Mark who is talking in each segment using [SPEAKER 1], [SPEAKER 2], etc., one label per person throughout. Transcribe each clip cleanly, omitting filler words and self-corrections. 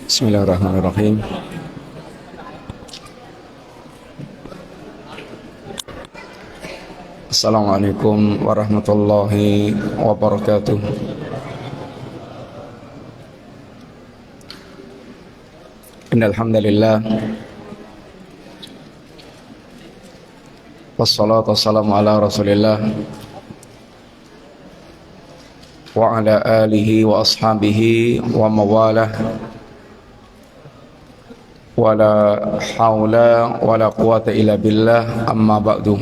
[SPEAKER 1] Bismillahirrahmanirrahim. Assalamualaikum warahmatullahi wabarakatuh. Innal hamdalillah wassalatu wassalamu ala Rasulillah wa ala alihi wa ashabihi wa mawalah. Wala haula wala quwata illa billah, amma ba'du.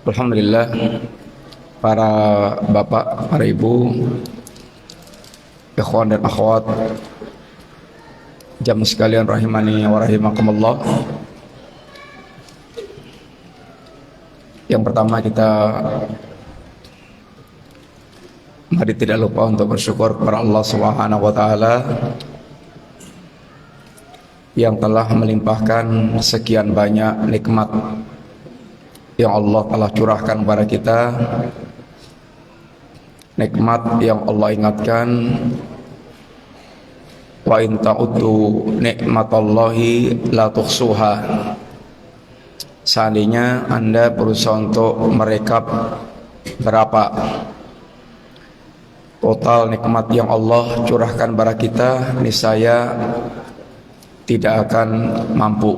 [SPEAKER 1] Alhamdulillah, para bapak, para ibu, ikhwan dan akhwat jamaah sekalian rahimani wa rahimakumullah. Yang pertama, kita mari tidak lupa untuk bersyukur kepada Allah Subhanahu wa taala yang telah melimpahkan sekian banyak nikmat yang Allah telah curahkan kepada kita. Nikmat yang Allah ingatkan, wa in ta'uddu nikmatallahi la tuhsuha. Seandainya Anda berusaha untuk merekap berapa total nikmat yang Allah curahkan kepada kita, niscaya tidak akan mampu.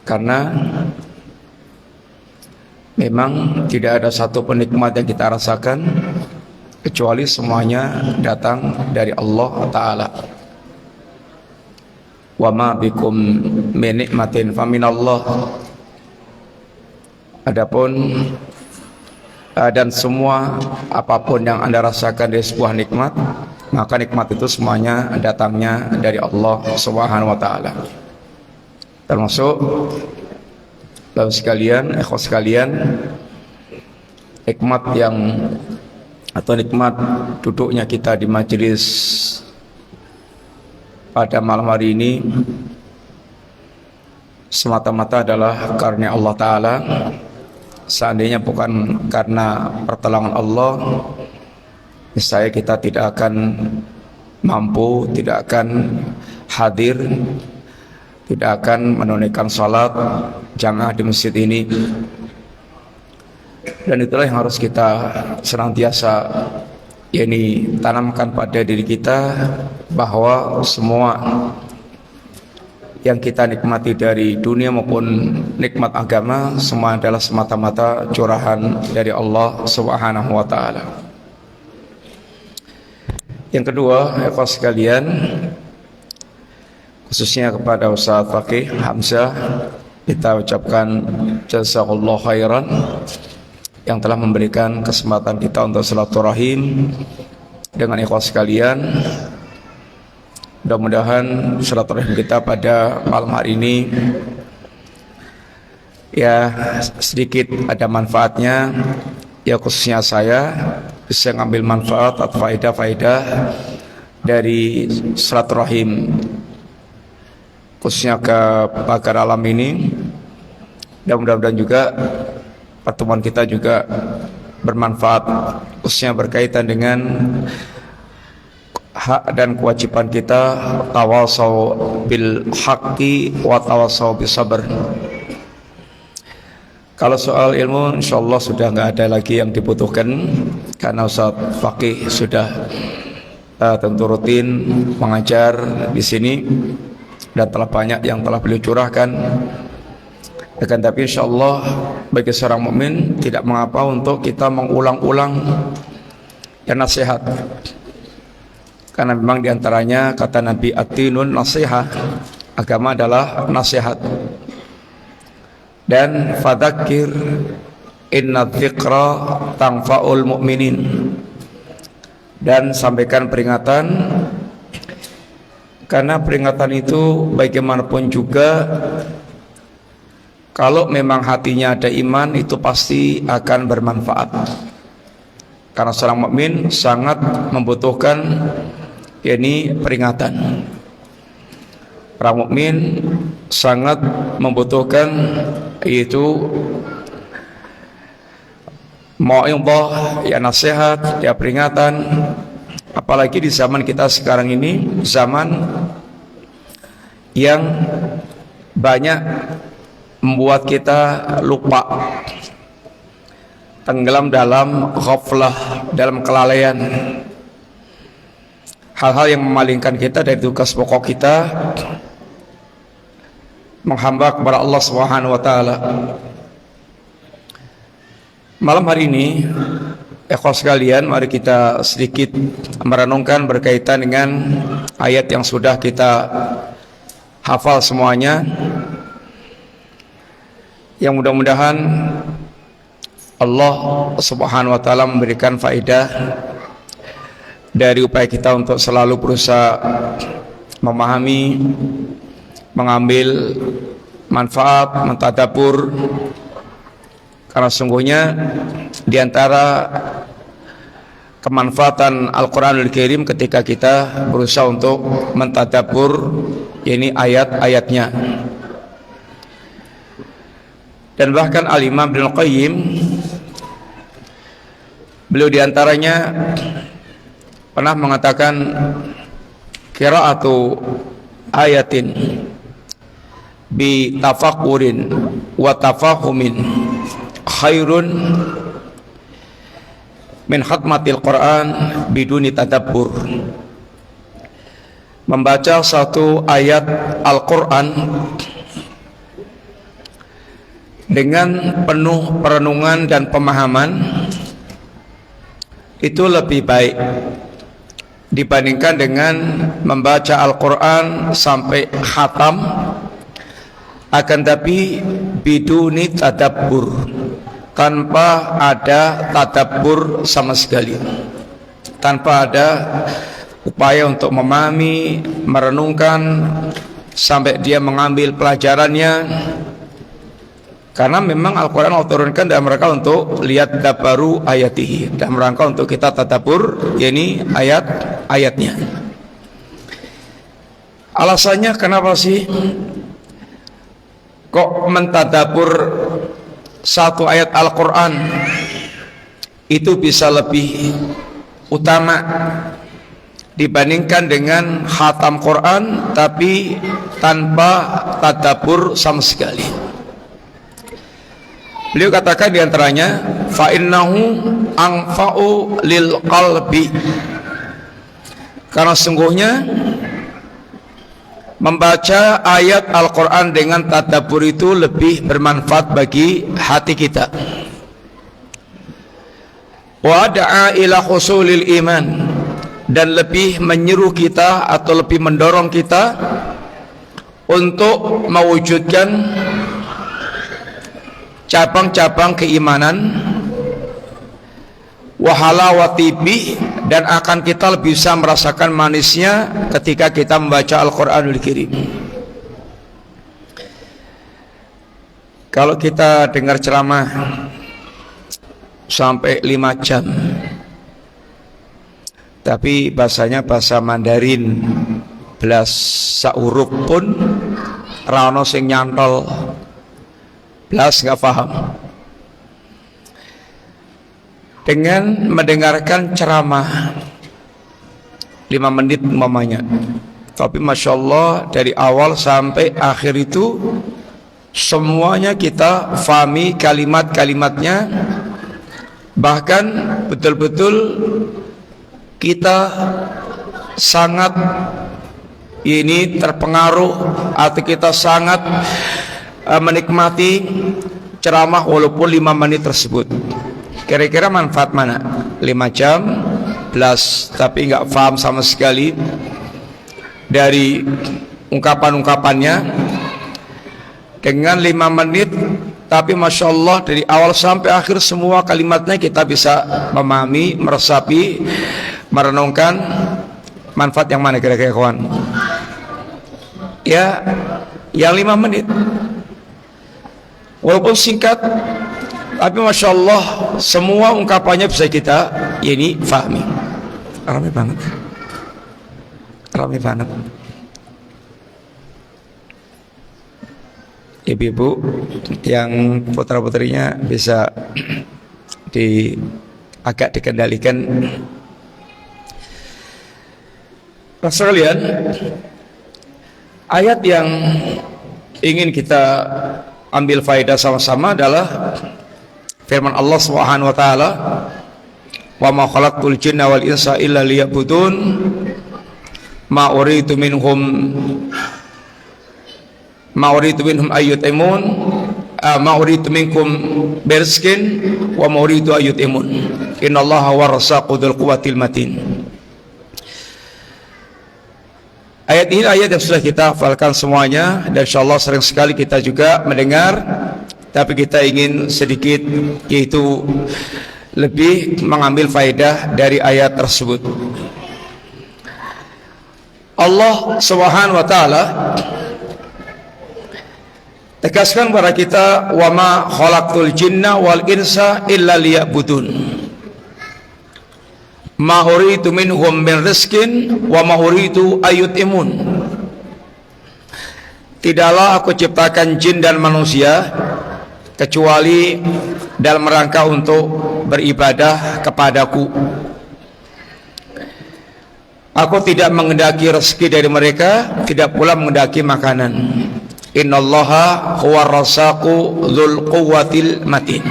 [SPEAKER 1] Karena memang tidak ada satu penikmat yang kita rasakan kecuali semuanya datang dari Allah Ta'ala. Wa ma bikum min nikmatin faminallah. Adapun dan semua apapun yang Anda rasakan dari sebuah nikmat, maka nikmat itu semuanya datangnya dari Allah Subhanahu wa taala. Termasuk Bapak sekalian, ikhwah sekalian, nikmat yang atau nikmat duduknya kita di majelis pada malam hari ini semata-mata adalah karena Allah Ta'ala. Seandainya bukan karena pertolongan Allah, niscaya kita tidak akan mampu, tidak akan hadir, tidak akan menunaikan salat jamaah di masjid ini. Dan itulah yang harus kita senantiasa tanamkan pada diri kita, bahwa semua yang kita nikmati dari dunia maupun nikmat agama, semua adalah semata-mata curahan dari Allah Subhanahu wa taala. Yang kedua, ikhwah sekalian, khususnya kepada Ustaz Faqih Hamzah, kita ucapkan jazakallahu khairan yang telah memberikan kesempatan kita untuk silaturahim dengan ikhwah sekalian. Mudah-mudahan silaturahim kita pada malam hari ini sedikit ada manfaatnya, khususnya saya bisa ngambil manfaat atau faedah-faedah dari silaturahim khususnya ke pagar alam ini. Dan mudah-mudahan juga pertemuan kita juga bermanfaat, khususnya berkaitan dengan hak dan kewajiban kita, tawasau bil haqqi wa tawasau bis sabr. Kalau soal ilmu, insyaallah sudah nggak ada lagi yang dibutuhkan, karena Ustaz Faqih sudah tentu rutin mengajar di sini dan telah banyak yang telah beliau curahkan. Akan tapi insyaallah bagi seorang mukmin tidak mengapa untuk kita mengulang-ulang nasihat. Karena memang diantaranya kata Nabi, at-tinun nasihat, agama adalah nasihat. Dan fadzakir inna dzikra tanfa'ul mu'minin, dan sampaikan peringatan, karena peringatan itu bagaimanapun juga kalau memang hatinya ada iman, itu pasti akan bermanfaat. Karena seorang mukmin sangat membutuhkan peringatan. Orang mukmin sangat membutuhkan, yaitu mau'izah, ya nasihat, ya peringatan. Apalagi di zaman kita sekarang ini, zaman yang banyak membuat kita lupa, tenggelam dalam ghaflah, dalam kelalaian, hal-hal yang memalingkan kita dari tugas pokok kita, menghamba kepada Allah Subhanahu wa taala. Malam hari ini, ikhwas sekalian, mari kita sedikit merenungkan berkaitan dengan ayat yang sudah kita hafal semuanya, yang mudah-mudahan Allah Subhanahu wa taala memberikan faedah dari upaya kita untuk selalu berusaha memahami, mengambil manfaat, mentadabbur. Karena sungguhnya di antara kemanfaatan Al-Qur'anul Karim ketika kita berusaha untuk mentadabbur ini ayat-ayatnya. Dan bahkan Al-Imam Ibnul Qayyim, beliau diantaranya pernah mengatakan, qiraatu ayatin bi tafakkurin wa tafahumin khairun min khatmatil Quran biduni tadabbur. Membaca satu ayat Al-Quran dengan penuh perenungan dan pemahaman itu lebih baik dibandingkan dengan membaca Al-Quran sampai khatam akan tapi biduni tadabbur, tanpa ada tadabbur sama sekali, tanpa ada upaya untuk memahami, merenungkan sampai dia mengambil pelajarannya. Karena memang Al-Quran Allah turunkan dalam rangka untuk lihat dabaru ayatihi, dalam rangka untuk kita tadabbur, yakni ayat-ayatnya. Alasannya kenapa sih kok mentadabbur satu ayat Al-Quran itu bisa lebih utama dibandingkan dengan khatam Quran tapi tanpa tadabbur sama sekali? Beliau katakan diantaranya, fa innahu anfa'u lil qalbi, karena sungguhnya membaca ayat Al-Quran dengan tadabbur itu lebih bermanfaat bagi hati kita. Wa da'a ila husulil iman, dan lebih menyeru kita atau lebih mendorong kita untuk mewujudkan cabang-cabang keimanan, wahalawatibi, dan akan kita lebih bisa merasakan manisnya ketika kita membaca Al-Quranul Karim. Kalau kita dengar ceramah sampai 5 jam tapi bahasanya bahasa Mandarin, belas sauruf pun rano sing nyantol, belas nggak paham. Dengan mendengarkan ceramah 5 menit umpamanya, tapi Masya Allah dari awal sampai akhir itu semuanya kita fahami kalimat-kalimatnya, bahkan betul-betul kita sangat ini terpengaruh atau kita sangat menikmati ceramah walaupun 5 menit tersebut. Kira-kira manfaat mana? 5 jam plus tapi nggak paham sama sekali dari ungkapan-ungkapannya, dengan 5 menit tapi Masya Allah dari awal sampai akhir semua kalimatnya kita bisa memahami, meresapi, merenungkan. Manfaat yang mana kira-kira kawan? Ya, yang 5 menit walaupun singkat tapi Masya Allah semua ungkapannya bisa kita ini fahami. Ramai banget, ramai banget. Ibu-ibu yang putra-putrinya bisa agak dikendalikan. Sekalian, ayat yang ingin kita ambil faedah sama-sama adalah firman Allah Subhanahu wa taala, "Wa ma khalaqtul jinna wal insa illa liya'budun ma uridu minhum ayyut'imun ma uridu minkum birizqin wa ma uridu ayyut'imun innallaha huwarrazzaqu dzul quwwatil matin." Ayat ini ayat yang sudah kita hafalkan semuanya, dan insyaallah sering sekali kita juga mendengar, tapi kita ingin sedikit yaitu lebih mengambil faedah dari ayat tersebut. Allah Subhanahu wa taala tegaskan kepada kita, wa ma khalaqtul jinna wal insa illa liya'budun ma uridu minhum min rizqin wa ma uridu ayyut'imun. Tidaklah aku ciptakan jin dan manusia kecuali dalam rangka untuk beribadah kepadaku. Aku tidak menghendaki rezeki dari mereka, tidak pula menghendaki makanan. Innallaha huwarrazzaqu dzul quwwatil matin.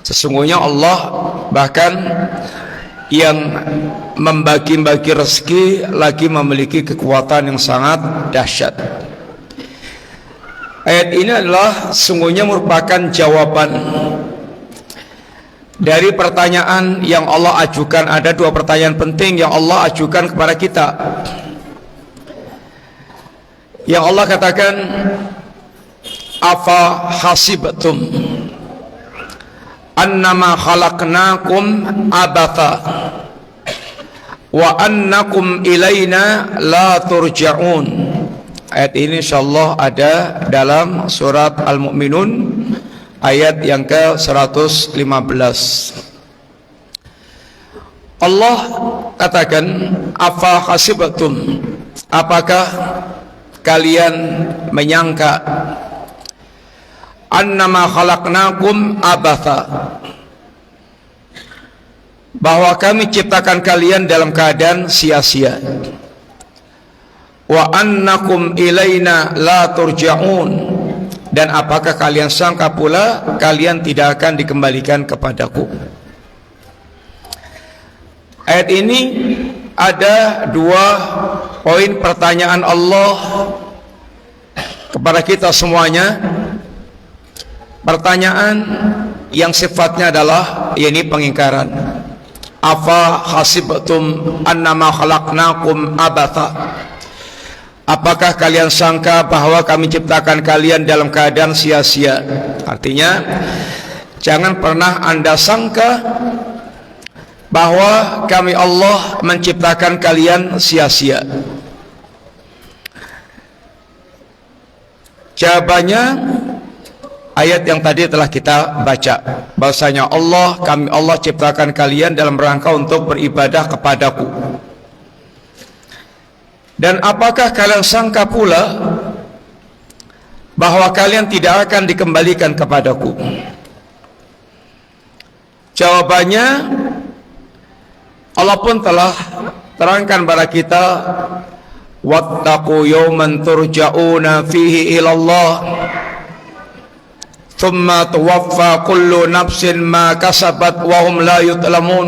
[SPEAKER 1] Sesungguhnya Allah bahkan yang membagi-bagi rezeki lagi memiliki kekuatan yang sangat dahsyat. Ayat ini adalah sungguhnya merupakan jawaban dari pertanyaan yang Allah ajukan. Ada dua pertanyaan penting yang Allah ajukan kepada kita. Yang Allah katakan, afa hasibtum annama khalaqnakum abatha wa annakum ilaina la turja'un. Ayat ini insyaallah ada dalam surat Al-Mu'minun ayat yang ke-115. Allah katakan, afa hasibtum, apakah kalian menyangka annama khalaqnakum abatha, bahwa kami ciptakan kalian dalam keadaan sia-sia, wa annakum ilaina la turja'un, dan apakah kalian sangka pula kalian tidak akan dikembalikan kepadaku. Ayat ini ada dua poin pertanyaan Allah kepada kita semuanya. Pertanyaan yang sifatnya adalah ini pengingkaran. Afa hasibtum annama khalaqnakum abatha, apakah kalian sangka bahwa kami ciptakan kalian dalam keadaan sia-sia? Artinya jangan pernah Anda sangka bahwa kami Allah menciptakan kalian sia-sia. Jawabannya ayat yang tadi telah kita baca, bahwasanya kami Allah ciptakan kalian dalam rangka untuk beribadah kepadaku. Dan apakah kalian sangka pula bahwa kalian tidak akan dikembalikan kepadaku? Jawabannya Allah pun telah terangkan kepada kita, wattaqu yawman turja'una fihi ilallah thumma tuwaffa kullu nafsin ma kasabat wa hum la yutlamun.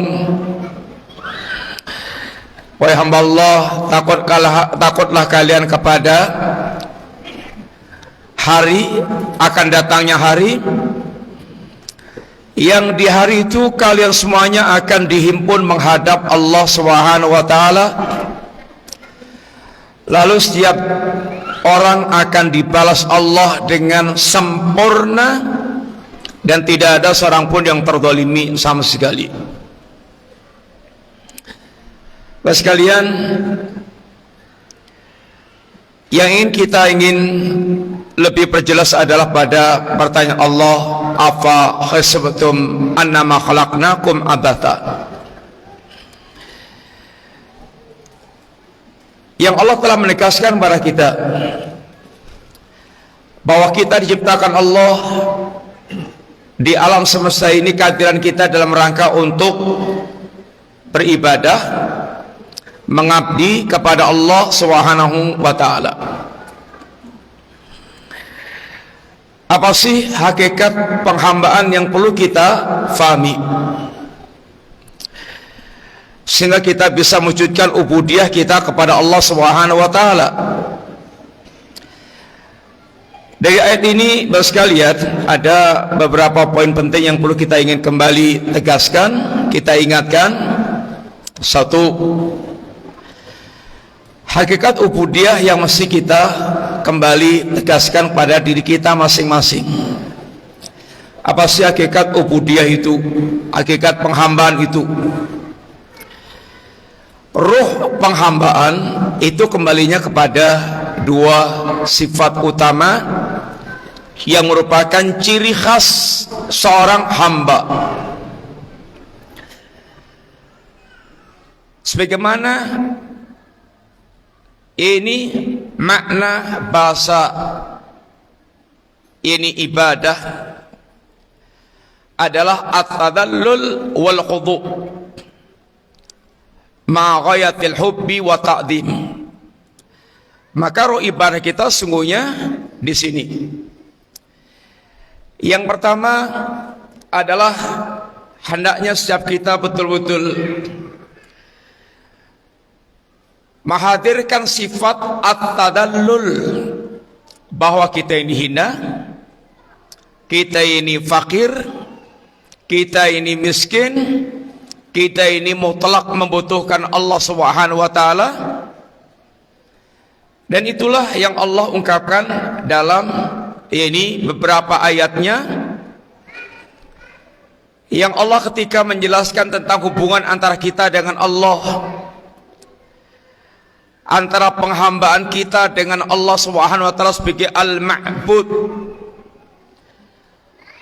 [SPEAKER 1] Wahai hamba Allah, takutlah kalian kepada hari, akan datangnya hari yang di hari itu kalian semuanya akan dihimpun menghadap Allah Subhanahu wa taala. Lalu setiap orang akan dibalas Allah dengan sempurna dan tidak ada seorang pun yang terzalimi sama sekali. Bapak sekalian, yang ingin lebih perjelas adalah pada pertanyaan Allah, afa hasibtum annama khalaqnakum abatha. Yang Allah telah menegaskan kepada kita bahwa kita diciptakan Allah di alam semesta ini kehadiran kita dalam rangka untuk beribadah, mengabdi kepada Allah Subhanahu wa taala. Apa sih hakikat penghambaan yang perlu kita fahami sehingga kita bisa mewujudkan ubudiyah kita kepada Allah Subhanahu wa taala? Dari ayat ini, Bapak sekalian, ada beberapa poin penting yang perlu kita ingin kembali tegaskan, kita ingatkan. Satu, hakikat ubudiyah yang mesti kita kembali tegaskan pada diri kita masing-masing. Apa sih hakikat ubudiyah itu? Hakikat penghambaan itu? Ruh penghambaan itu kembalinya kepada dua sifat utama yang merupakan ciri khas seorang hamba. Sebagaimana ini makna bahasa ini ibadah adalah at-tadallul wal khudu' ma ghayatil hubbi wa ta'dhim. Maka roh ibadah kita sungguhnya di sini. Yang pertama adalah hendaknya setiap kita betul-betul menghadirkan sifat at-tadallul, bahwa kita ini hina, kita ini fakir, kita ini miskin, kita ini mutlak membutuhkan Allah Subhanahu wa taala. Dan itulah yang Allah ungkapkan dalam ini beberapa ayatnya, yang Allah ketika menjelaskan tentang hubungan antara kita dengan Allah, antara penghambaan kita dengan Allah Subhanahu wa taala sebagai al-ma'bud.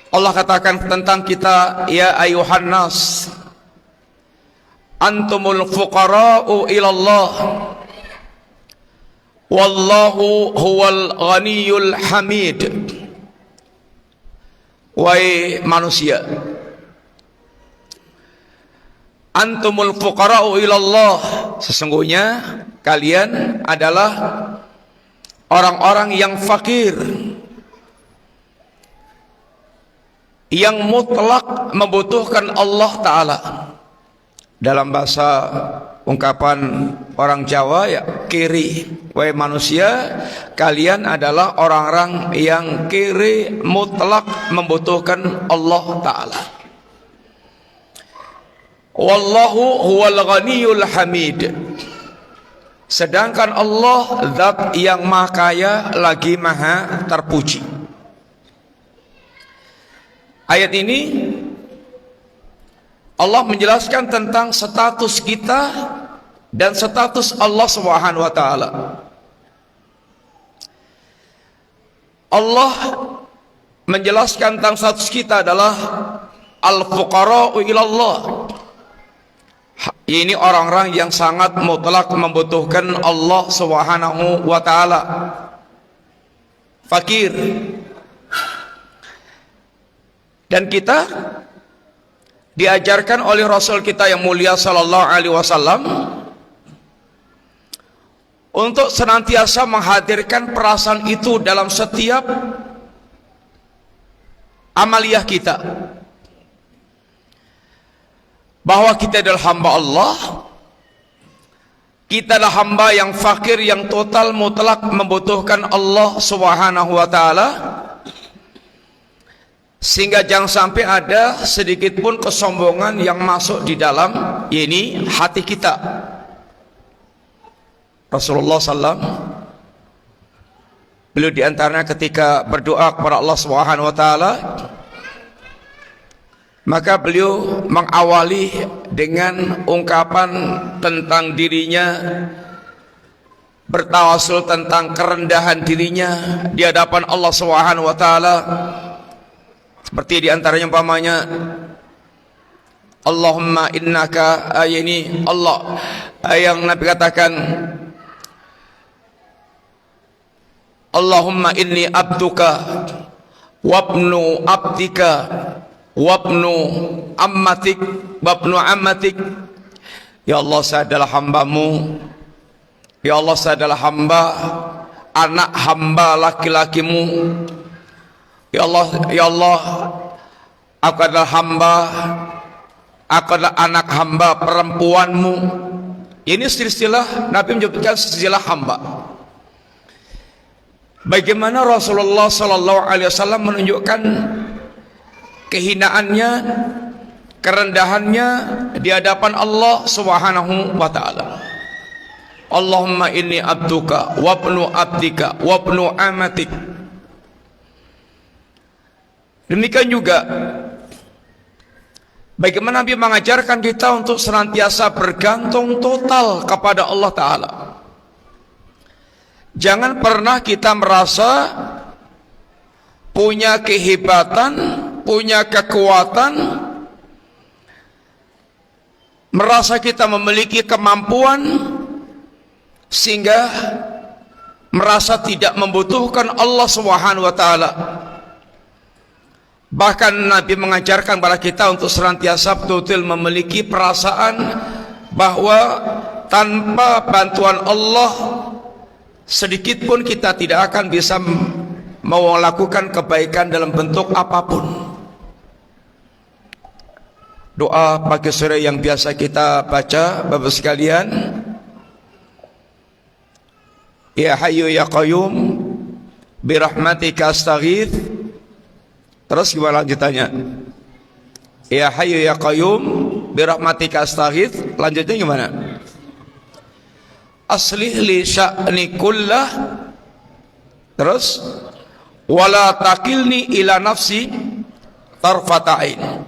[SPEAKER 1] Allah katakan tentang kita, ya ayuhan nas antumul fuqara'u ilallah wallahu huwal ghaniyul hamid. Wahai manusia, antumul fuqara'u ilallah, sesungguhnya kalian adalah orang-orang yang fakir, yang mutlak membutuhkan Allah Ta'ala. Dalam bahasa ungkapan orang Jawa, ya, kiri. Wahai manusia, kalian adalah orang-orang yang kiri, mutlak membutuhkan Allah Ta'ala. Wallahu huwal ghaniyul hamid. Sedangkan Allah zat yang maha kaya lagi maha terpuji. Ayat ini Allah menjelaskan tentang status kita dan status Allah Subhanahu wa taala. Allah menjelaskan tentang status kita adalah al-fuqara'u ilallah. Ini orang-orang yang sangat mutlak membutuhkan Allah Subhanahu wa taala. Fakir. Dan kita diajarkan oleh Rasul kita yang mulia sallallahu alaihi wasallam untuk senantiasa menghadirkan perasaan itu dalam setiap amaliyah kita, bahwa kita adalah hamba Allah, kita adalah hamba yang fakir, yang total mutlak membutuhkan Allah Subhanahu wa taala. Sehingga jangan sampai ada sedikit pun kesombongan yang masuk di dalam ini hati kita. Rasulullah SAW, beliau diantaranya ketika berdoa kepada Allah Subhanahu wa taala, maka beliau mengawali dengan ungkapan tentang dirinya, bertawasul tentang kerendahan dirinya di hadapan Allah Subhanahu wa taala. Seperti diantaranya umpamanya, Allahumma innaka, ini Allah yang Nabi katakan, Allahumma inni abduka wabnu abdika wabnu ammatik wabnu ammatik. Ya Allah, saya adalah hambamu. Ya Allah, saya adalah hamba, anak hamba laki-lakimu. Ya Allah, aku adalah hamba, aku adalah anak hamba perempuanmu. Ini istilah Nabi menyebutkan istilah hamba. Bagaimana Rasulullah Sallallahu Alaihi Wasallam menunjukkan kehinaannya, kerendahannya di hadapan Allah Subhanahu wa Ta'ala. Allahumma inni abduka wabnu abdika wabnu amatik. Demikian juga bagaimana Nabi mengajarkan kita untuk senantiasa bergantung total kepada Allah Ta'ala. Jangan pernah kita merasa punya kehebatan, punya kekuatan, merasa kita memiliki kemampuan sehingga merasa tidak membutuhkan Allah Subhanahu wa Ta'ala. Bahkan Nabi mengajarkan kepada kita untuk senantiasa betul-betul memiliki perasaan bahwa tanpa bantuan Allah sedikit pun kita tidak akan bisa melakukan kebaikan dalam bentuk apapun. Doa pagi sore yang biasa kita baca, Bapak sekalian, Ya Hayyu Ya Qayyum birahmatika astaghits. Terus gimana lanjutannya? Ya Hayyu Ya Qayyum birahmatika astaghits. Lanjutnya gimana? Aslih li sya'ni kullah. Terus wala takilni ila nafsi tarfata ain.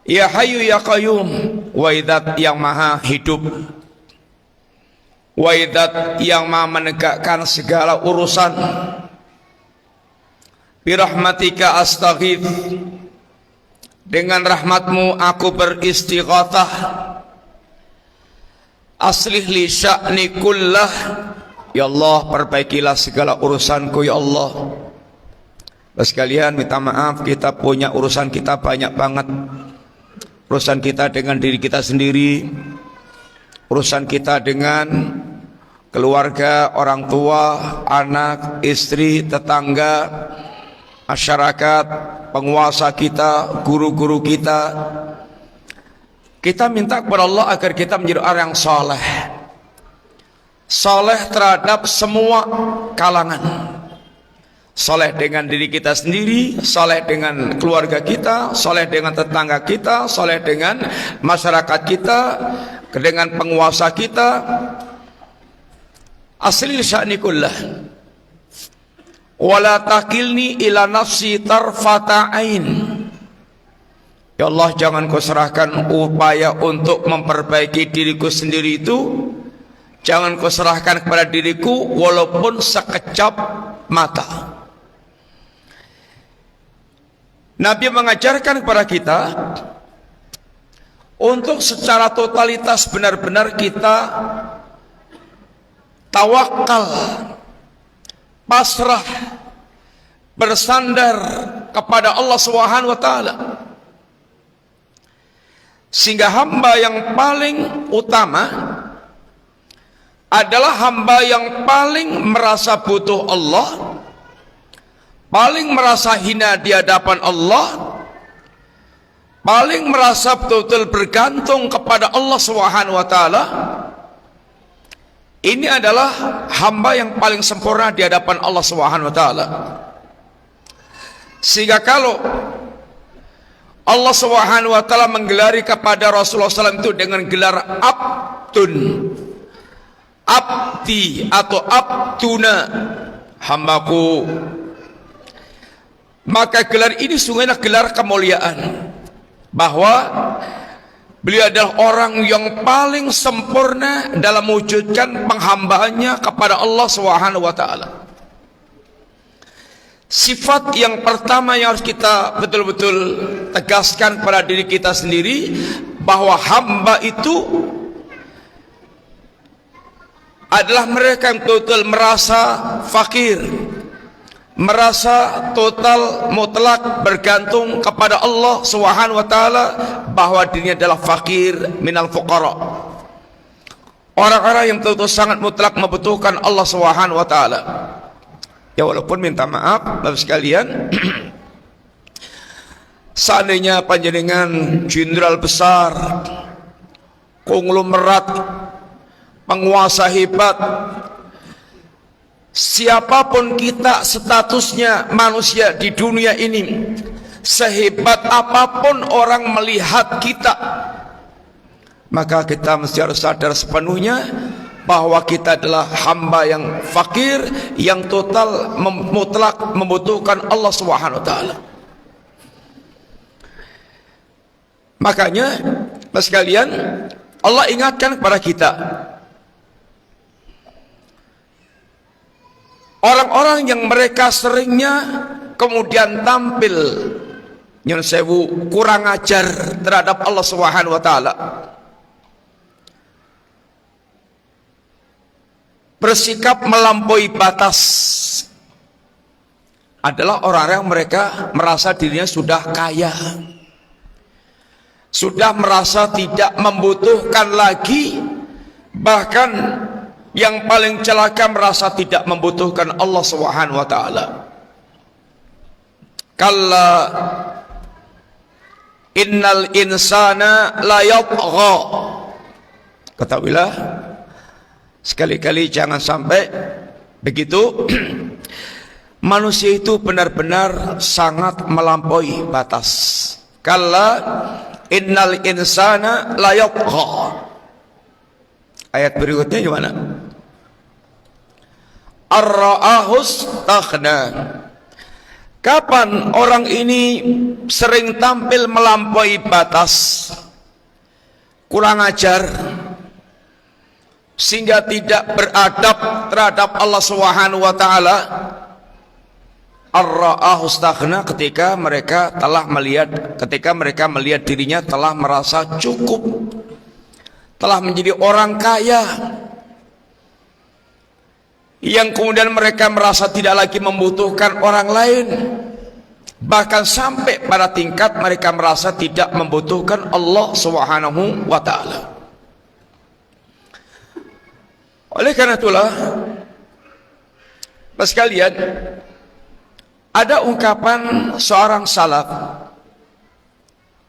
[SPEAKER 1] Ya Hayyu Ya Qayyum, Waidat yang maha hidup, Waidat yang maha menegakkan segala urusan, birahmatika astaghits, dengan rahmatmu aku beristighatsah. Aslih li sya'ni kullah, ya Allah, perbaikilah segala urusanku ya Allah. Sekalian minta maaf, kita punya urusan kita banyak banget. Urusan kita dengan diri kita sendiri, urusan kita dengan keluarga, orang tua, anak, istri, tetangga, masyarakat, penguasa kita, guru-guru kita. Kita minta kepada Allah agar kita menjadi orang yang saleh, saleh terhadap semua kalangan. Saleh dengan diri kita sendiri, saleh dengan keluarga kita, saleh dengan tetangga kita, saleh dengan masyarakat kita, dengan penguasa kita. Aslih sya'ni kullah wala takilni ila nafsi tarfata ain. Ya Allah, jangan kau serahkan upaya untuk memperbaiki diriku sendiri itu, jangan kau serahkan kepada diriku walaupun sekejap mata. Nabi mengajarkan kepada kita untuk secara totalitas benar-benar kita tawakal, pasrah, bersandar kepada Allah Subhanahu wa Ta'ala. Sehingga hamba yang paling utama adalah hamba yang paling merasa butuh Allah, paling merasa hina di hadapan Allah, paling merasa betul-betul bergantung kepada Allah Subhanahu wa Ta'ala. Ini adalah hamba yang paling sempurna di hadapan Allah Subhanahu wa Ta'ala. Sehingga kalau Allah Subhanahu wa Ta'ala menggelari kepada Rasulullah SAW itu dengan gelar abdun, abdi atau abduna, hambaku, maka gelar ini sungguhnya gelar kemuliaan, bahwa beliau adalah orang yang paling sempurna dalam mewujudkan penghambaannya kepada Allah Subhanahu wa Ta'ala. Sifat yang pertama yang harus kita betul-betul tegaskan pada diri kita sendiri, bahwa hamba itu adalah mereka yang betul-betul merasa fakir, merasa total mutlak bergantung kepada Allah Subhanahu wa taala, bahwa dirinya adalah fakir minal fuqara. Orang-orang yang betul-betul sangat mutlak membutuhkan Allah Subhanahu wa taala. Ya walaupun minta maaf Bapak sekalian, seandainya panjenengan jenderal besar, konglomerat, penguasa hebat, siapapun kita statusnya manusia di dunia ini, sehebat apapun orang melihat kita, maka kita mesti harus sadar sepenuhnya bahwa kita adalah hamba yang fakir, yang total mutlak membutuhkan Allah Subhanahu wa taala. Makanya Mas sekalian, Allah ingatkan kepada kita, orang-orang yang mereka seringnya kemudian tampil nyun sewu kurang ajar terhadap Allah Subhanahu wa taala, bersikap melampaui batas, adalah orang-orang mereka merasa dirinya sudah kaya, sudah merasa tidak membutuhkan lagi, bahkan yang paling celaka merasa tidak membutuhkan Allah Subhanahu wa taala. Kalla innal insana la yatgha. Ketahuilah, sekali-kali jangan sampai begitu. Manusia itu benar-benar sangat melampaui batas. Kalla innal insana la yatgha. Ayat berikutnya gimana? Ar-ra'ahus takhna. Kapan orang ini sering tampil melampaui batas, kurang ajar, sehingga tidak beradab terhadap Allah Subhanahu wa taala? Ar-ra'ahus takhna, ketika mereka melihat dirinya telah merasa cukup, telah menjadi orang kaya, yang kemudian mereka merasa tidak lagi membutuhkan orang lain, bahkan sampai pada tingkat mereka merasa tidak membutuhkan Allah Subhanahu wa taala. Oleh karena itulah, Bapak sekalian, ada ungkapan seorang salaf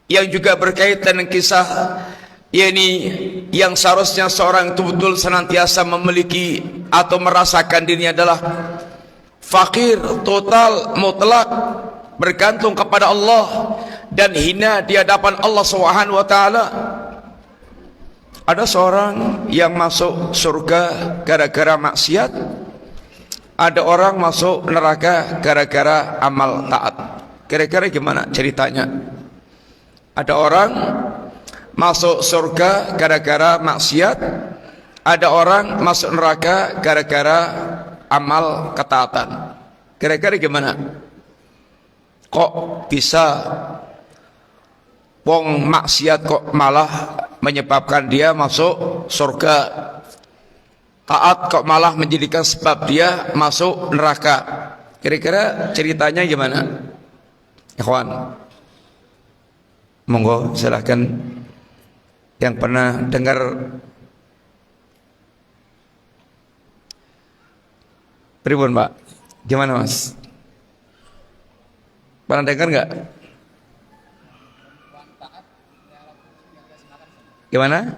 [SPEAKER 1] yang juga berkaitan dengan kisah, yakni yang seharusnya seorang itu betul senantiasa memiliki atau merasakan dirinya adalah fakir total mutlak, bergantung kepada Allah dan hina di hadapan Allah Subhanahu wa taala. Ada seorang yang masuk surga gara-gara maksiat, ada orang masuk neraka gara-gara amal taat. Kira-kira gimana ceritanya? Ada orang masuk surga gara-gara maksiat, ada orang masuk neraka gara-gara amal ketaatan. Kira-kira gimana? Kok bisa wong maksiat kok malah menyebabkan dia masuk surga, taat kok malah menjadikan sebab dia masuk neraka? Kira-kira ceritanya gimana, ikhwan? Monggo silahkan yang pernah dengar. Pribun Pak, gimana Mas? Pernah dengar nggak? Gimana?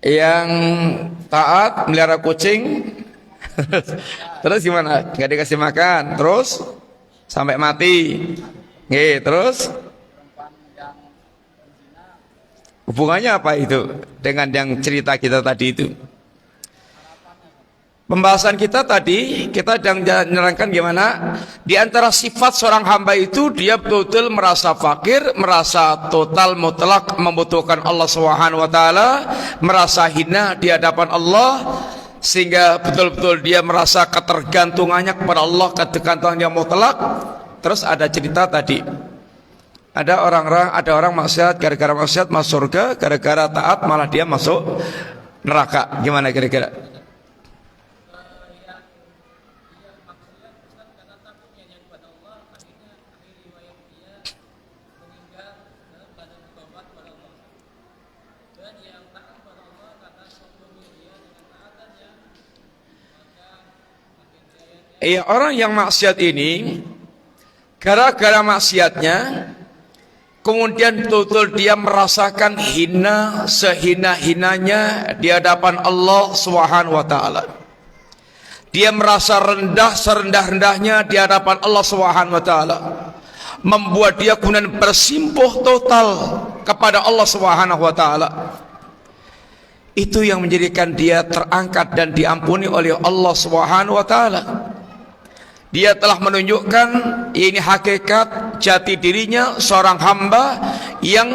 [SPEAKER 1] Yang taat melihara kucing terus gimana? Nggak dikasih makan, terus sampai mati. Terus hubungannya apa itu dengan yang cerita kita tadi itu? Pembahasan kita tadi, kita sedang menerangkan gimana di antara sifat seorang hamba itu, dia betul-betul merasa fakir, merasa total mutlak membutuhkan Allah Subhanahu wa taala, merasa hina di hadapan Allah, sehingga betul-betul dia merasa ketergantungannya kepada Allah, ketergantungan yang mutlak. Terus ada cerita tadi, ada orang maksiat, gara-gara maksiat masuk surga, gara-gara taat malah dia masuk neraka. Gimana kira-kira? orang yang maksiat ini gara-gara maksiatnya kemudian betul-betul dia merasakan hina sehina-hinanya di hadapan Allah Subhanahu wa taala. Dia merasa rendah serendah-rendahnya di hadapan Allah Subhanahu wa taala. Membuat dia kemudian bersimpuh total kepada Allah Subhanahu wa taala. Itu yang menjadikan dia terangkat dan diampuni oleh Allah Subhanahu wa taala. Dia telah menunjukkan ini hakikat jati dirinya seorang hamba yang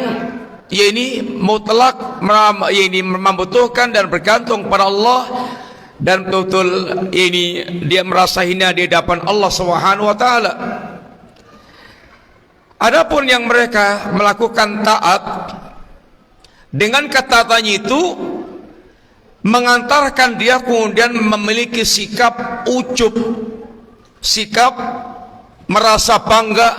[SPEAKER 1] ini mutlak ini membutuhkan dan bergantung pada Allah, dan betul-betul ini dia merasa hina di hadapan Allah Subhanahu wa taala. Adapun yang mereka melakukan taat, dengan ketaatannya itu mengantarkan dia kemudian memiliki sikap ujub, sikap merasa bangga,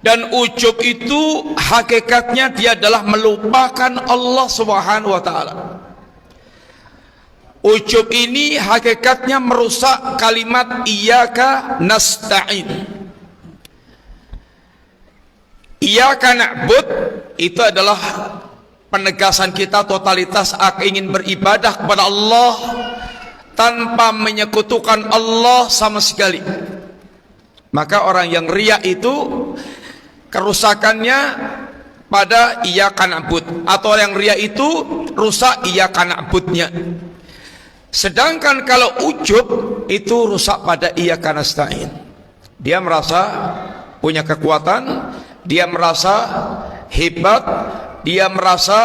[SPEAKER 1] dan ujub itu hakikatnya dia adalah melupakan Allah Subhanahu wa taala. Ujub ini hakikatnya merusak kalimat iyyaka nasta'in. Iyyaka na'bud itu adalah penegasan kita totalitas ingin beribadah kepada Allah tanpa menyekutukan Allah sama sekali. Maka orang yang riya itu kerusakannya pada iyyaka na'bud, atau yang riya itu rusak iyyaka na'budnya. Sedangkan kalau ujub itu rusak pada iyyaka nasta'in. Dia merasa punya kekuatan, dia merasa hebat, dia merasa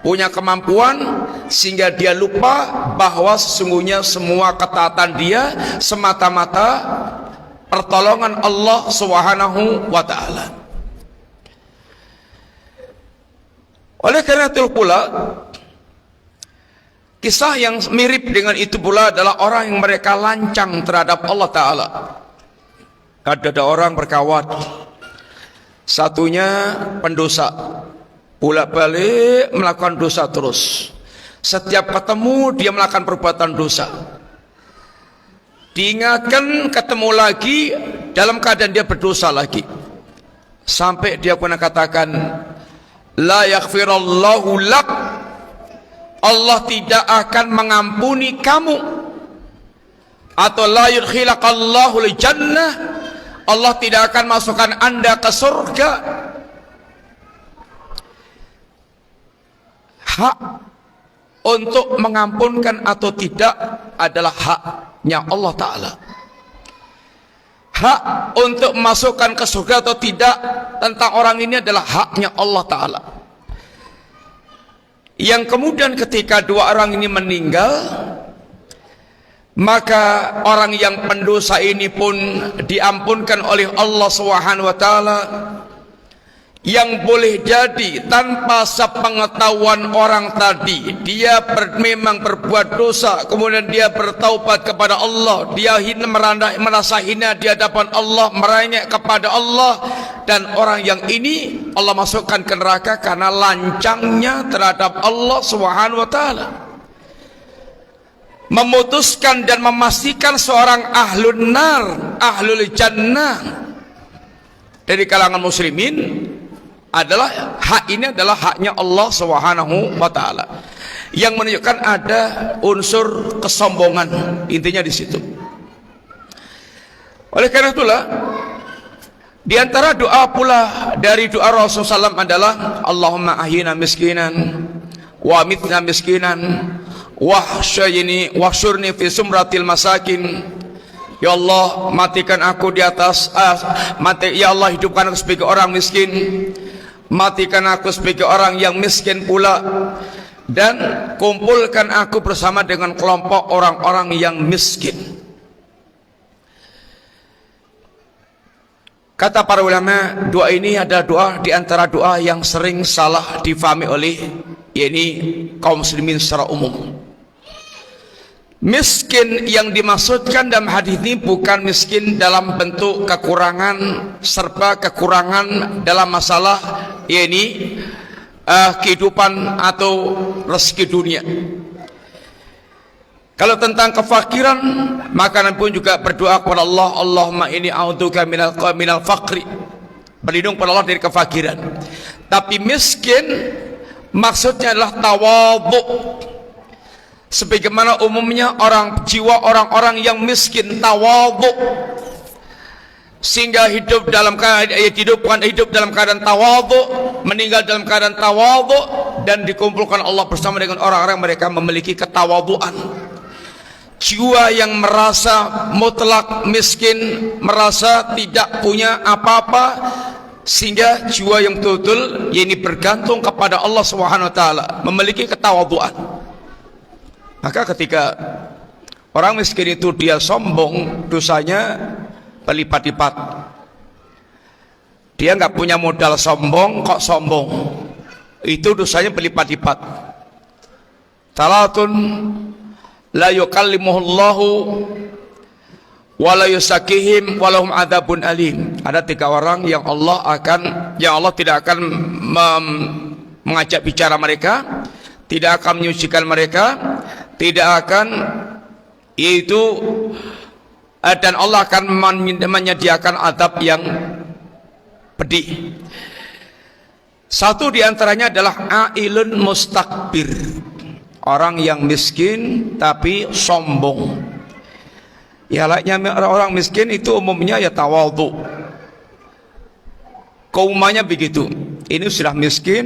[SPEAKER 1] punya kemampuan, sehingga dia lupa bahwa sesungguhnya semua ketaatan dia semata-mata pertolongan Allah Subhanahu wa taala. Oleh karena itu pula, kisah yang mirip dengan itu pula adalah orang yang mereka lancang terhadap Allah taala. Ada orang berkawan, satunya pendosa, bolak-balik melakukan dosa terus. Setiap ketemu dia melakukan perbuatan dosa. Diingatkan, ketemu lagi dalam keadaan dia berdosa lagi. Sampai dia pernah katakan, la yaghfirallahu lak, Allah tidak akan mengampuni kamu. Atau la yudkhilaqallahu li jannah, Allah tidak akan masukkan Anda ke surga. Hak untuk mengampunkan atau tidak adalah haknya Allah Ta'ala. Hak untuk masukkan ke surga atau tidak tentang orang ini adalah haknya Allah Ta'ala. Yang kemudian ketika dua orang ini meninggal, maka orang yang pendosa ini pun diampunkan oleh Allah Subhanahu wa taala, yang boleh jadi tanpa sepengetahuan orang tadi dia memang berbuat dosa, kemudian dia bertaubat kepada Allah, dia merasa hina di hadapan Allah, merengek kepada Allah, dan orang yang ini Allah masukkan ke neraka karena lancangnya terhadap Allah Subhanahu wa taala. Memutuskan dan memastikan seorang ahlun nar, ahlul jannah dari kalangan muslimin adalah hak ini adalah haknya Allah Subhanahu wa taala, yang menunjukkan ada unsur kesombongan intinya di situ. Oleh karena itulah di antara doa pula dari doa Rasulullah SAW adalah Allahumma ahyina miskinan wa amitna miskinan wahsyurni fi sumratil masakin. Ya Allah, matikan aku di atas ya Allah, hidupkan aku sebagai orang miskin, matikan aku sebagai orang yang miskin pula, dan kumpulkan aku bersama dengan kelompok orang-orang yang miskin. Kata para ulama, doa ini adalah doa di antara doa yang sering salah difahami oleh kaum muslimin secara umum. Miskin yang dimaksudkan dalam hadis ini bukan miskin dalam bentuk kekurangan, serba kekurangan dalam masalah kehidupan atau rezeki dunia. Kalau tentang kefakiran, makanan pun juga berdoa kepada Allah, Allahumma inni a'udzubika minal faqri, berlindung kepada Allah dari kefakiran. Tapi miskin maksudnya adalah tawadhu. Sebagaimana umumnya orang-orang yang miskin tawadhu, sehingga hidup dalam keadaan tawadhu, meninggal dalam keadaan tawadhu, dan dikumpulkan Allah bersama dengan orang-orang mereka memiliki ketawadhuan. Jiwa yang merasa mutlak miskin, merasa tidak punya apa-apa, sehingga jiwa yang betul-betul ini bergantung kepada Allah Subhanahu wa taala, memiliki ketawadhuan. Maka ketika orang miskin itu dia sombong, dosanya berlipat-lipat. Dia nggak punya modal sombong kok sombong, itu dosanya berlipat-lipat. Talatun la yukallimuhullahu wa la yusakihim wa lahum adzabun alim. Ada 3 orang yang Allah tidak akan mengajak bicara mereka, tidak akan menyucikan mereka, tidak akan dan Allah akan menyediakan azab yang pedih. Satu di antaranya adalah ailun mustakbir, orang yang miskin tapi sombong. Ya, layaknya orang miskin itu umumnya ya tawadhu. Keumumannya begitu. Ini sudah miskin,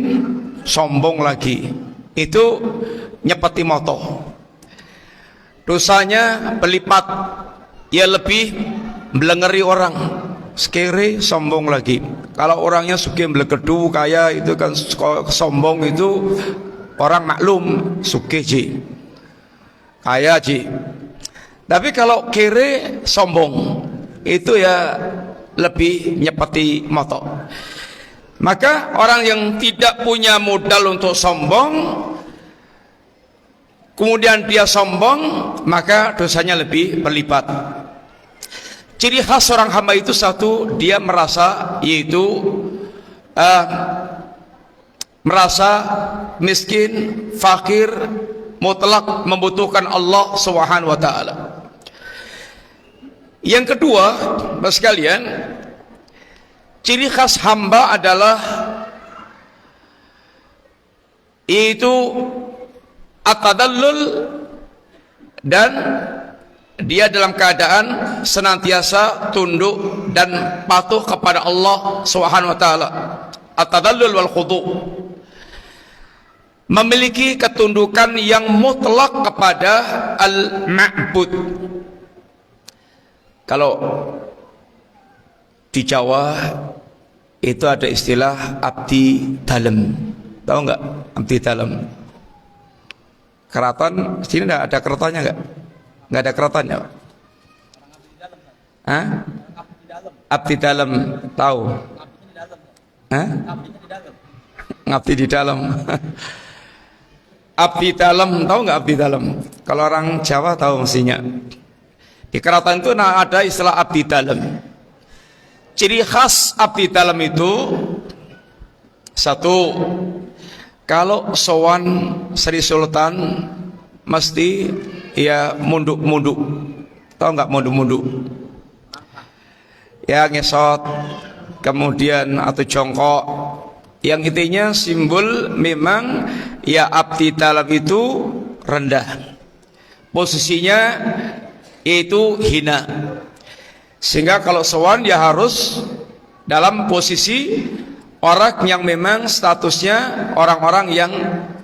[SPEAKER 1] sombong lagi. Itu nyepeti moto. Dosanya berlipat. Ya lebih melengeri orang. Sekere, sombong lagi. Kalau orangnya sugih mblegedu kaya itu kan sombong itu orang maklum sugih ji, kaya ji. Tapi kalau kere sombong itu ya lebih nyepeti moto. Maka orang yang tidak punya modal untuk sombong, kemudian dia sombong, maka dosanya lebih berlipat. Ciri khas orang hamba itu satu, dia merasa merasa miskin, fakir, mutlak, membutuhkan Allah Subhanahu wa taala. Yang kedua, Bapak sekalian, ciri khas hamba adalah yaitu at-tadallul, dan dia dalam keadaan senantiasa tunduk dan patuh kepada Allah Subhanahu wa taala. At-tadallul wal khudu', memiliki ketundukan yang mutlak kepada al-ma'bud. Kalau di Jawa itu ada istilah abdi dalem. Tahu nggak abdi dalem? Keraton sini ada keratonnya nggak? Nggak ada keratonnya. Hah? Abdi dalem tahu? Hah? Ngabdi di dalam. Abdi dalam, tahu nggak abdi dalam? Kalau orang Jawa tahu mestinya. Di keraton itu ada istilah abdi dalam. Ciri khas abdi dalam itu satu, kalau sowan Sri Sultan mesti ya munduk-munduk. Tahu nggak munduk-munduk? Ya ngesot, kemudian atau jongkok. Yang intinya simbol memang ya abdi dalam itu rendah, posisinya itu hina, sehingga kalau sowan ya harus dalam posisi orang yang memang statusnya orang-orang yang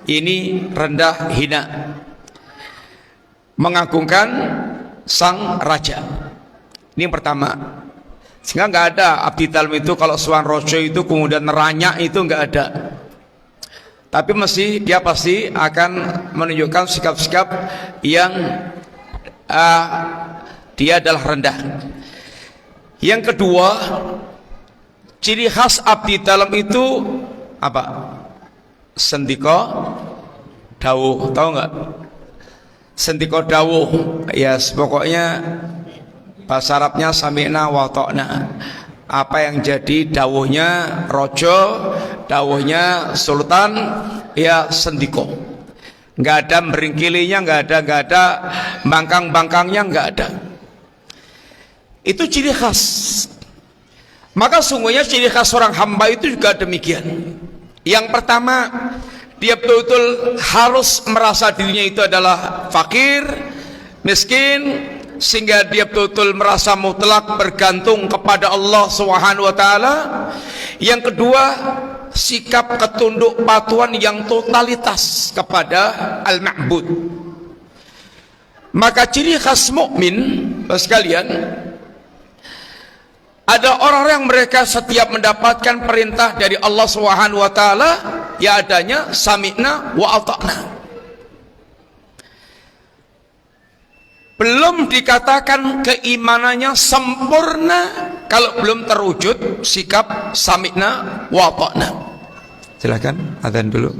[SPEAKER 1] ini rendah, hina, mengagungkan sang raja. Ini yang pertama. Sehingga nggak ada abdi dalam itu kalau sowan rojo itu kemudian neranyak, itu nggak ada. Tapi dia pasti akan menunjukkan sikap-sikap yang dia adalah rendah. Yang kedua, ciri khas abdi dalam itu apa? Sendiko dawuh, tahu nggak? Sendiko dawuh, ya pokoknya bahasa Arabnya sami'na wa ta'na. Apa yang jadi dawuhnya rojo, dawuhnya sultan, ya sendiko. nggak ada meringkilinya, nggak ada bangkang-bangkangnya, nggak ada. Itu ciri khas. Maka sungguhnya ciri khas seorang hamba itu juga demikian. Yang pertama, dia betul-betul harus merasa dirinya itu adalah fakir, miskin, sehingga dia betul-betul merasa mutlak bergantung kepada Allah Subhanahu wa taala. Yang kedua, sikap ketunduk patuhan yang totalitas kepada al-ma'bud. Maka ciri khas mukmin, sekalian, ada orang yang mereka setiap mendapatkan perintah dari Allah Subhanahu wa taala, ya adanya sami'na wa ata'na. Belum dikatakan keimanannya sempurna kalau belum terwujud sikap sami'na wa ata'na. Silakan adzan dulu.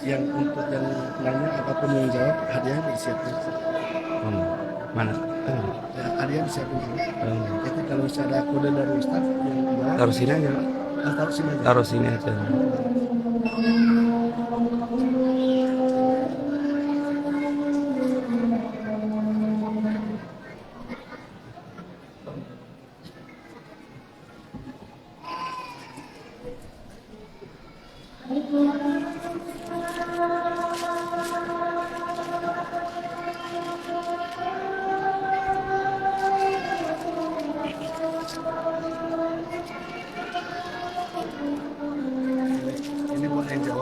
[SPEAKER 2] Yang untuk yang nanya apapun yang jawab hadiahnya disiapkan.
[SPEAKER 1] Mana?
[SPEAKER 2] Ya, hadiah disiapkan. Jadi kalau misalnya ada kode dari Ustaz yang jawab,
[SPEAKER 1] Taruh sini aja.
[SPEAKER 2] taruh sini aja.
[SPEAKER 1] Taruh sini aja.
[SPEAKER 2] Ini buat yang jawab.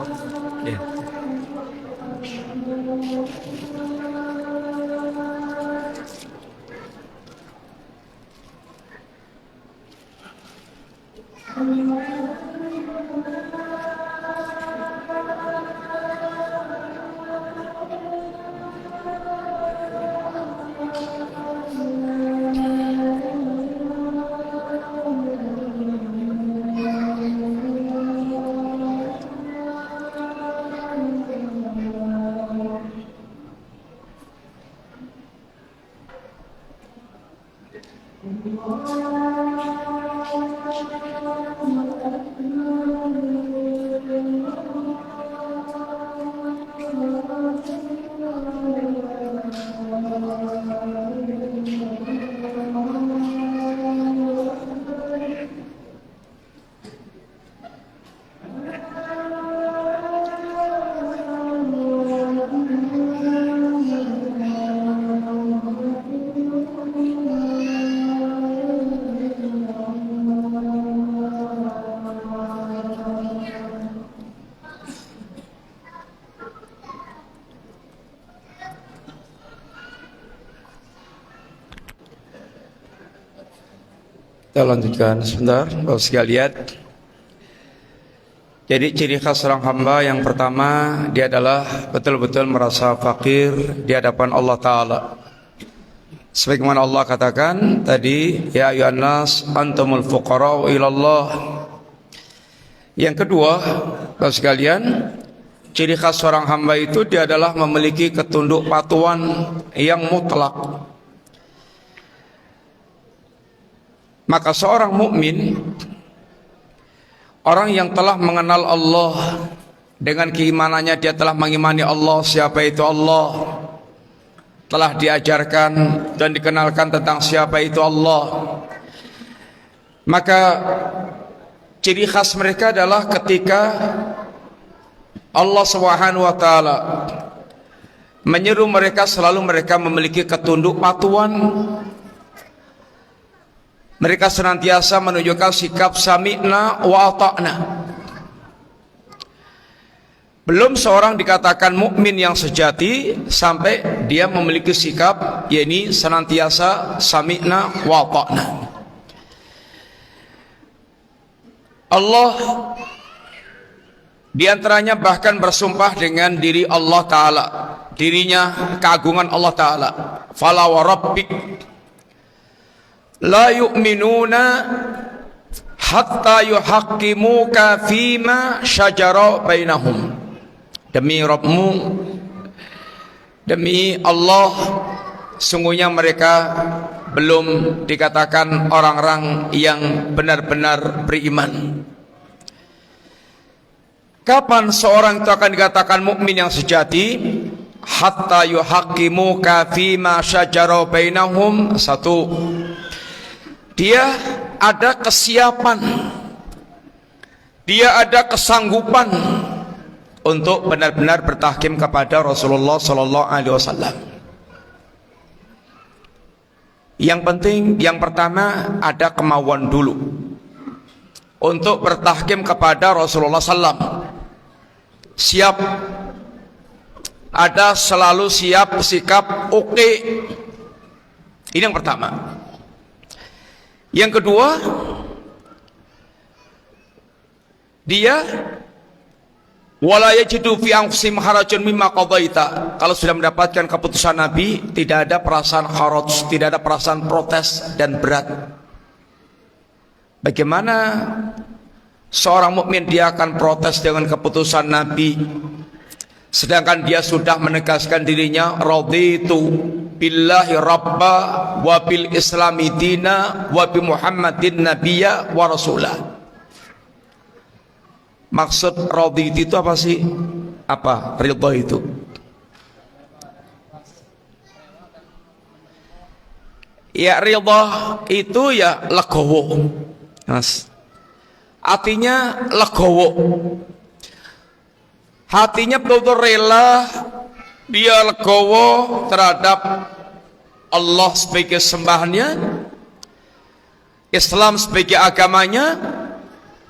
[SPEAKER 1] Kita lanjutkan sebentar, Bapak sekalian. Jadi ciri khas seorang hamba yang pertama, dia adalah betul-betul merasa fakir di hadapan Allah Ta'ala. Sebagaimana Allah katakan tadi, ya ayyuhan nas antumul fuqara'u ilallah. Yang kedua, Bapak sekalian, ciri khas seorang hamba itu dia adalah memiliki ketunduk patuhan yang mutlak. Maka seorang mukmin, orang yang telah mengenal Allah, dengan keimanannya dia telah mengimani Allah, siapa itu Allah, telah diajarkan dan dikenalkan tentang siapa itu Allah. Maka ciri khas mereka adalah ketika Allah Subhanahu wa taala menyeru mereka, selalu mereka memiliki ketunduk patuhan. Mereka senantiasa menunjukkan sikap sami'na wa ata'na. Belum seorang dikatakan mukmin yang sejati sampai dia memiliki sikap yakni senantiasa sami'na wa ata'na. Allah diantaranya bahkan bersumpah dengan diri Allah Ta'ala, dirinya, keagungan Allah Ta'ala. Fala wa rabbik la yu'minuna hatta yuhaqqimuka fima syajara bainahum. Demi Rabbmu, demi Allah, sungguhnya mereka belum dikatakan orang-orang yang benar-benar beriman. Kapan seorang itu akan dikatakan mukmin yang sejati? Hatta yuhaqqimuka fima syajara bainahum. Satu, dia ada kesiapan, dia ada kesanggupan untuk benar-benar bertahkim kepada Rasulullah Sallallahu Alaihi Wasallam. Yang penting, yang pertama ada kemauan dulu untuk bertahkim kepada Rasulullah Sallam. Siap, ada selalu siap sikap oke. Ini yang pertama. Yang kedua, dia wala yajidu fi anfusihim harajan mimma qadaita. Kalau sudah mendapatkan keputusan Nabi, tidak ada perasaan haraj, tidak ada perasaan protes dan berat. Bagaimana seorang mukmin dia akan protes dengan keputusan Nabi, sedangkan dia sudah menegaskan dirinya raditu billahi rabba wa bil islami dina wa bi muhammadin nabiyya wa rasulah. Maksud raditu itu apa sih? Apa ridha itu? Ya ridha itu ya legowo, Mas. Artinya legowo. Hatinya betul-betul rela, dia legowo terhadap Allah sebagai sembahannya, Islam sebagai agamanya,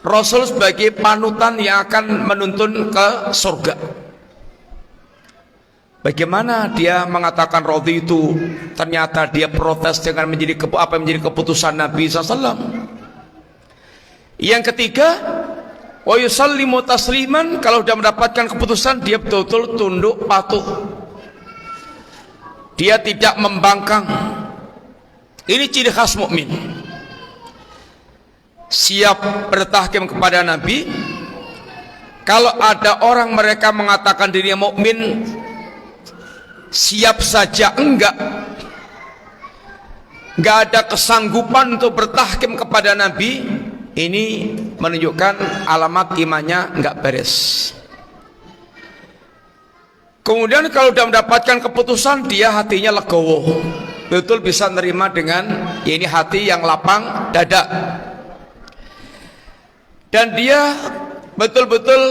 [SPEAKER 1] Rasul sebagai panutan yang akan menuntun ke surga. Bagaimana dia mengatakan radhi itu, ternyata dia protes dengan menjadi apa yang menjadi keputusan Nabi SAW. Yang ketiga, wa yusallimu tasliman, kalau sudah mendapatkan keputusan dia betul-betul tunduk patuh. Dia tidak membangkang. Ini ciri khas mukmin. Siap bertahkim kepada Nabi. Kalau ada orang mereka mengatakan dirinya mukmin, siap saja enggak ada kesanggupan untuk bertahkim kepada Nabi. Ini menunjukkan alamat imannya enggak beres. Kemudian kalau sudah mendapatkan keputusan, dia hatinya legowo, betul bisa menerima dengan ini hati yang lapang dada. Dan dia betul-betul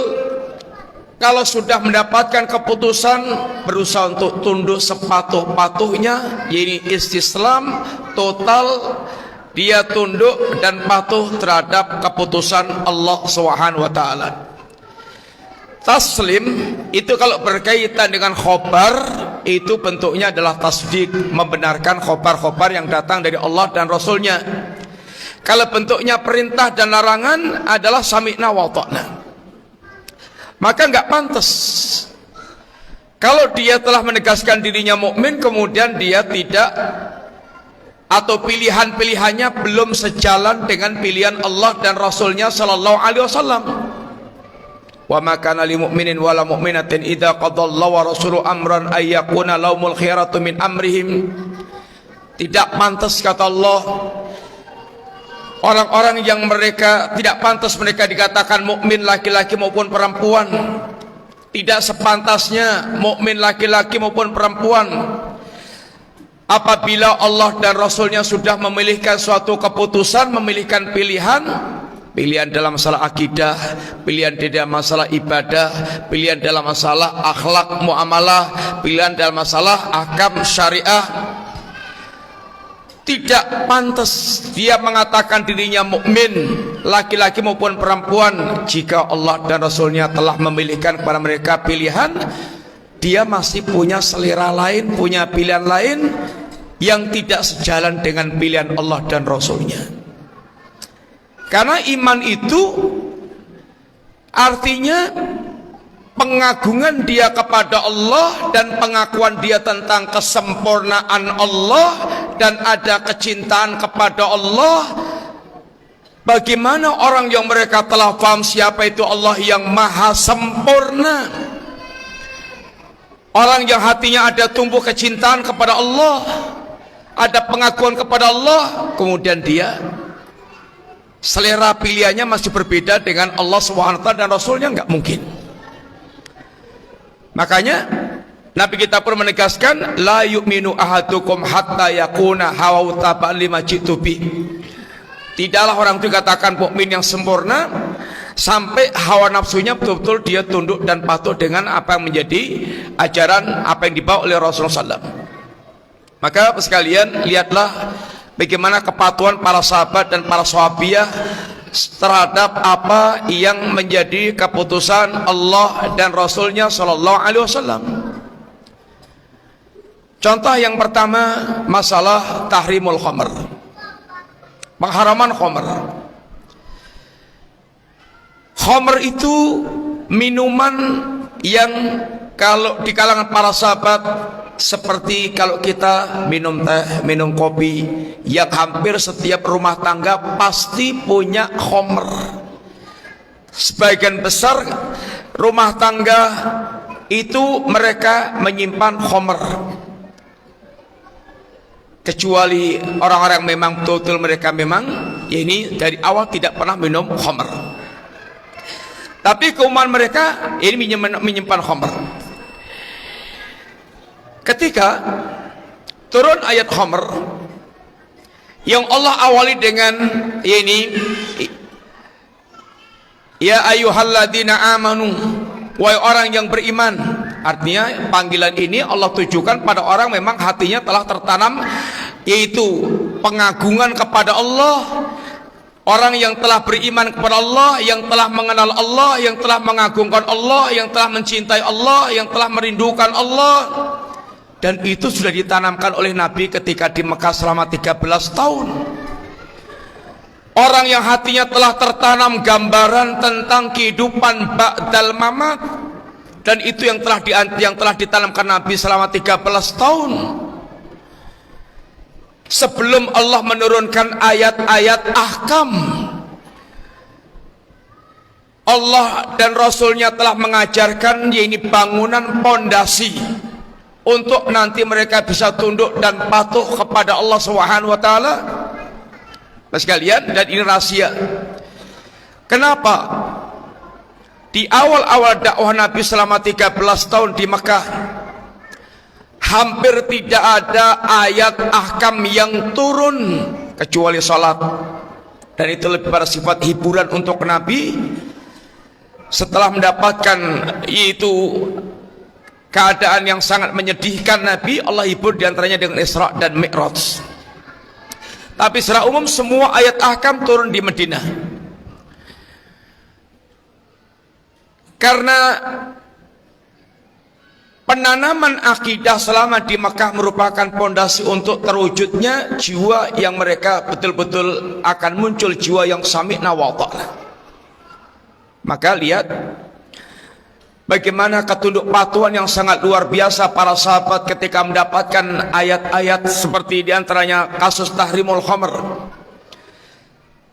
[SPEAKER 1] kalau sudah mendapatkan keputusan berusaha untuk tunduk sepatuh-patuhnya, ini istislam total. Dia tunduk dan patuh terhadap keputusan Allah Subhanahu wa taala. Taslim itu kalau berkaitan dengan khobar, itu bentuknya adalah tasdik, membenarkan khobar-khobar yang datang dari Allah dan Rasulnya. Kalau bentuknya perintah dan larangan adalah sami'na wa ta'na. Maka enggak pantas kalau dia telah menegaskan dirinya mukmin kemudian dia tidak, atau pilihan-pilihannya belum sejalan dengan pilihan Allah dan Rasulnya sallallahu alaihi wasallam. Wa ma kana lil mu'minin wala mu'minatin idza qadallahu wa rasuluhu amran ay yakuna lahumul khiyaratu min amrihim. Tidak pantas, kata Allah, orang-orang yang mereka tidak pantas mereka dikatakan mukmin laki-laki maupun perempuan. Tidak sepantasnya mukmin laki-laki maupun perempuan apabila Allah dan Rasulnya sudah memilihkan suatu keputusan, memilihkan pilihan dalam masalah akidah, pilihan dalam masalah ibadah, pilihan dalam masalah akhlak muamalah, pilihan dalam masalah ahkam syariah. Tidak pantas dia mengatakan dirinya mukmin laki-laki maupun perempuan jika Allah dan Rasulnya telah memilihkan kepada mereka pilihan. Dia masih punya selera lain, punya pilihan lain yang tidak sejalan dengan pilihan Allah dan Rasulnya. Karena iman itu artinya pengagungan dia kepada Allah dan pengakuan dia tentang kesempurnaan Allah, dan ada kecintaan kepada Allah. Bagaimana orang yang mereka telah paham siapa itu Allah yang maha sempurna, orang yang hatinya ada tumbuh kecintaan kepada Allah, ada pengakuan kepada Allah, kemudian dia selera pilihannya masih berbeda dengan Allah SWT dan Rasulnya, nggak mungkin. Makanya Nabi kita pun menegaskan, la yu'minu ahadukum hatta yakuna hawa taba'an lima jitu bi. Tidaklah orang itu katakan mukmin yang sempurna sampai hawa nafsunya betul-betul dia tunduk dan patuh dengan apa yang menjadi ajaran, apa yang dibawa oleh Rasulullah SAW. Maka sekalian, lihatlah bagaimana kepatuhan para sahabat dan para sahabiyah terhadap apa yang menjadi keputusan Allah dan Rasulnya Sallallahu Alaihi Wasallam. Contoh yang pertama, masalah tahrimul khamr, pengharaman khamr. Khamr itu minuman yang kalau di kalangan para sahabat seperti kalau kita minum teh, minum kopi, yang hampir setiap rumah tangga pasti punya khamr. Sebagian besar rumah tangga itu mereka menyimpan khamr, kecuali orang-orang memang betul-betul mereka memang ya ini dari awal tidak pernah minum khamr. Tapi keumuman mereka ini menyimpan khamr. Ketika turun ayat khamr yang Allah awali dengan ini, ya ayyuhalladzina amanu, wahai orang yang beriman. Artinya panggilan ini Allah tujukan pada orang memang hatinya telah tertanam yaitu pengagungan kepada Allah. Orang yang telah beriman kepada Allah, yang telah mengenal Allah, yang telah mengagungkan Allah, yang telah mencintai Allah, yang telah merindukan Allah. Dan itu sudah ditanamkan oleh Nabi ketika di Mekah selama 13 tahun. Orang yang hatinya telah tertanam gambaran tentang kehidupan ba'dal mamat, dan itu yang telah ditanamkan Nabi selama 13 tahun. Sebelum Allah menurunkan ayat-ayat ahkam, Allah dan Rasulnya telah mengajarkan ini bangunan pondasi untuk nanti mereka bisa tunduk dan patuh kepada Allah Subhanahu wa taala. Nah sekalian, dan ini rahasia. Kenapa di awal-awal dakwah Nabi selama 13 tahun di Mekah hampir tidak ada ayat ahkam yang turun kecuali salat, dan itu lebih pada sifat hiburan untuk Nabi. Setelah mendapatkan yaitu keadaan yang sangat menyedihkan Nabi, Allah hibur diantaranya dengan Isra dan Mi'raj. Tapi secara umum semua ayat ahkam turun di Madinah. Karena Penanaman akidah selama di Mekah merupakan pondasi untuk terwujudnya jiwa yang mereka betul-betul akan muncul, jiwa yang sami'na wa ta'na. Maka lihat bagaimana ketunduk patuhan yang sangat luar biasa para sahabat ketika mendapatkan ayat-ayat seperti diantaranya kasus tahrimul khamr.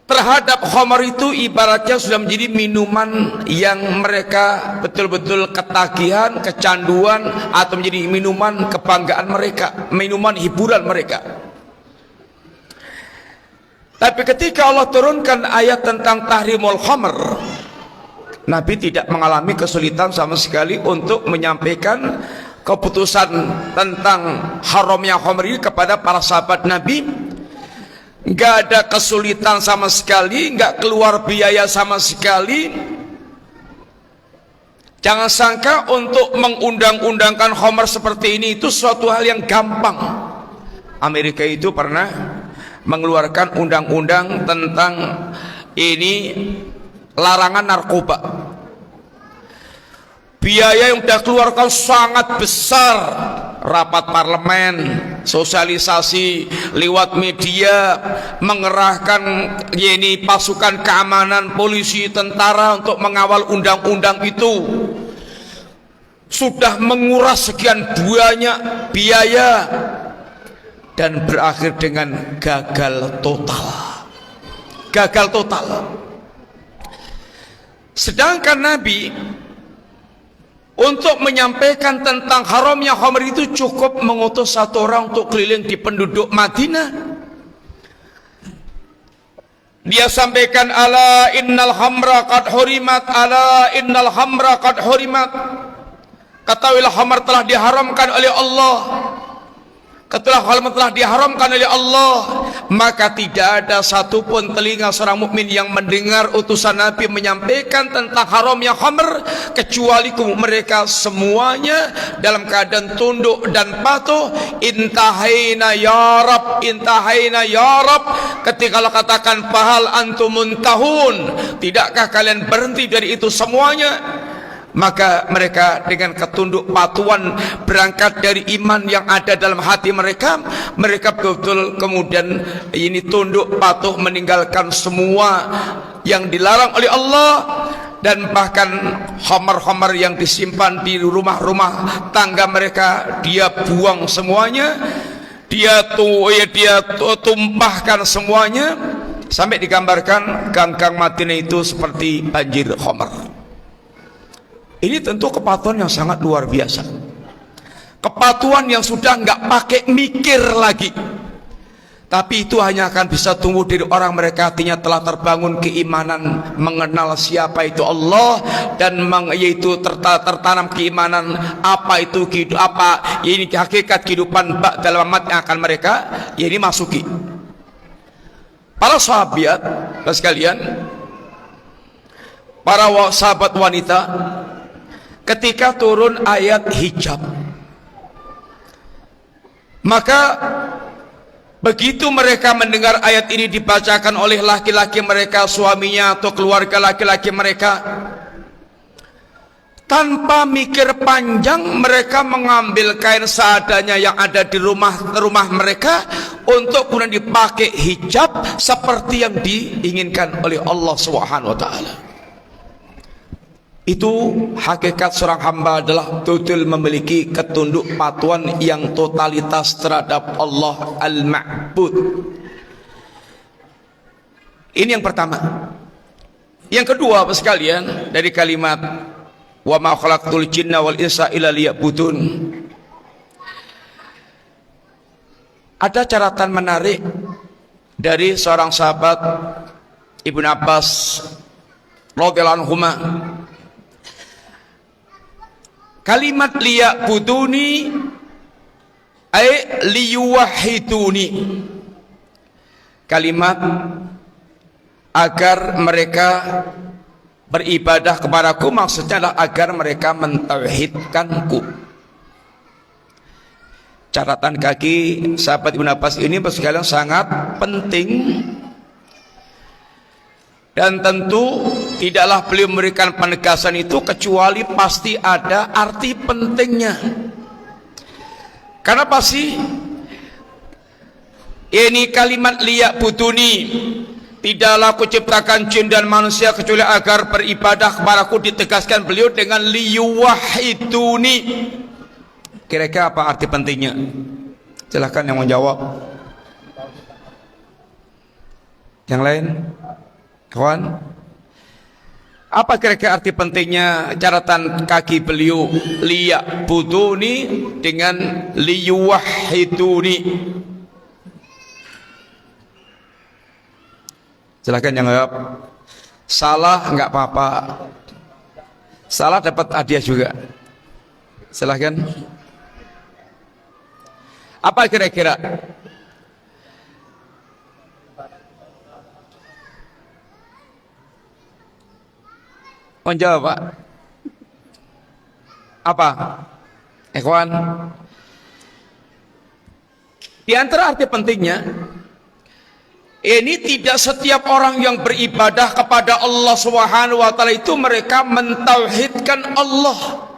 [SPEAKER 1] Terhadap khamr itu ibaratnya sudah menjadi minuman yang mereka betul-betul ketagihan, kecanduan, atau menjadi minuman kebanggaan mereka, minuman hiburan mereka. Tapi ketika Allah turunkan ayat tentang tahrimul khamr, Nabi tidak mengalami kesulitan sama sekali untuk menyampaikan keputusan tentang haramnya khamr ini kepada para sahabat Nabi. Nggak ada kesulitan sama sekali, nggak keluar biaya sama sekali. Jangan sangka untuk mengundang-undangkan khamr seperti ini itu suatu hal yang gampang. Amerika itu pernah mengeluarkan undang-undang tentang ini, larangan narkoba. Biaya yang sudah keluarkan sangat besar, rapat parlemen, sosialisasi lewat media, mengerahkan ini pasukan keamanan, polisi, tentara untuk mengawal undang-undang itu. Sudah menguras sekian banyak biaya dan berakhir dengan gagal total. Gagal total. Sedangkan Nabi untuk menyampaikan tentang haramnya khamr itu cukup mengutus satu orang untuk keliling di penduduk Madinah. Dia sampaikan, ala innal khamra qad hurimat, ala innal khamra qad hurimat. Ketahuilah khamr telah diharamkan oleh Allah. Ketika khamr telah diharamkan oleh Allah, maka tidak ada satupun telinga seorang mukmin yang mendengar utusan Nabi menyampaikan tentang haramnya khamr kecuali mereka semuanya dalam keadaan tunduk dan patuh. Intahaina ya Rab, intahaina ya Rab. Ketika Allah katakan fahal antum muntahun, tidakkah kalian berhenti dari itu semuanya? Maka mereka dengan ketunduk patuhan berangkat dari iman yang ada dalam hati mereka, mereka betul kemudian ini tunduk patuh meninggalkan semua yang dilarang oleh Allah. Dan bahkan khamar-khamar yang disimpan di rumah-rumah tangga mereka dia buang semuanya, dia tumpahkan semuanya, sampai digambarkan gang-gang Madinah itu seperti banjir khamar. Ini tentu kepatuhan yang sangat luar biasa. Kepatuhan yang sudah nggak pakai mikir lagi. Tapi itu hanya akan bisa tumbuh dari orang mereka hatinya telah terbangun keimanan, mengenal siapa itu Allah, dan yaitu tertanam keimanan apa itu apa ini hakikat kehidupan dalam amat yang akan mereka ini masuki. Para sahabat sekalian, para sahabat wanita, ketika turun ayat hijab, maka begitu mereka mendengar ayat ini dibacakan oleh laki-laki mereka, suaminya atau keluarga laki-laki mereka, tanpa mikir panjang mereka mengambil kain seadanya yang ada di rumah mereka untuk kemudian dipakai hijab seperti yang diinginkan oleh Allah Subhanahu wa taala. Itu hakikat seorang hamba adalah betul memiliki ketunduk patuhan yang totalitas terhadap Allah Al-Ma'bud. Ini yang pertama. Yang kedua, Bapak sekalian, dari kalimat wa ma khalaqtul jinna wal insa illa liya'budun, ada catatan menarik dari seorang sahabat Ibnu Abbas radhiyallahu anhu. Kalimat liya'buduni ay liyuwahhiduni, kalimat agar mereka beribadah kepadaku, maksudnya adalah agar mereka mentauhidkanku. Catatan kaki sahabat Ibnu Abbas ini sekalian sangat penting, dan tentu tidaklah beliau memberikan penegasan itu kecuali pasti ada arti pentingnya. Kenapa sih ini kalimat liya'buduni? Tidaklah aku ciptakan jin dan manusia kecuali agar beribadah kepadaku, ditegaskan beliau dengan liyuwahiduni. Kira-kira apa arti pentingnya? Silahkan yang mau jawab. Yang lain? Kawan? Apa kira-kira arti pentingnya catatan kaki beliau liya'buduni dengan liyuwahiduni? Silahkan yang jawab. Salah enggak apa-apa. Salah dapat hadiah juga. Silahkan. Apa kira-kira? Menjawab Pak. Apa? Ikhwan. Di antara arti pentingnya, ini tidak setiap orang yang beribadah kepada Allah Subhanahu wa taala itu mereka mentauhidkan Allah.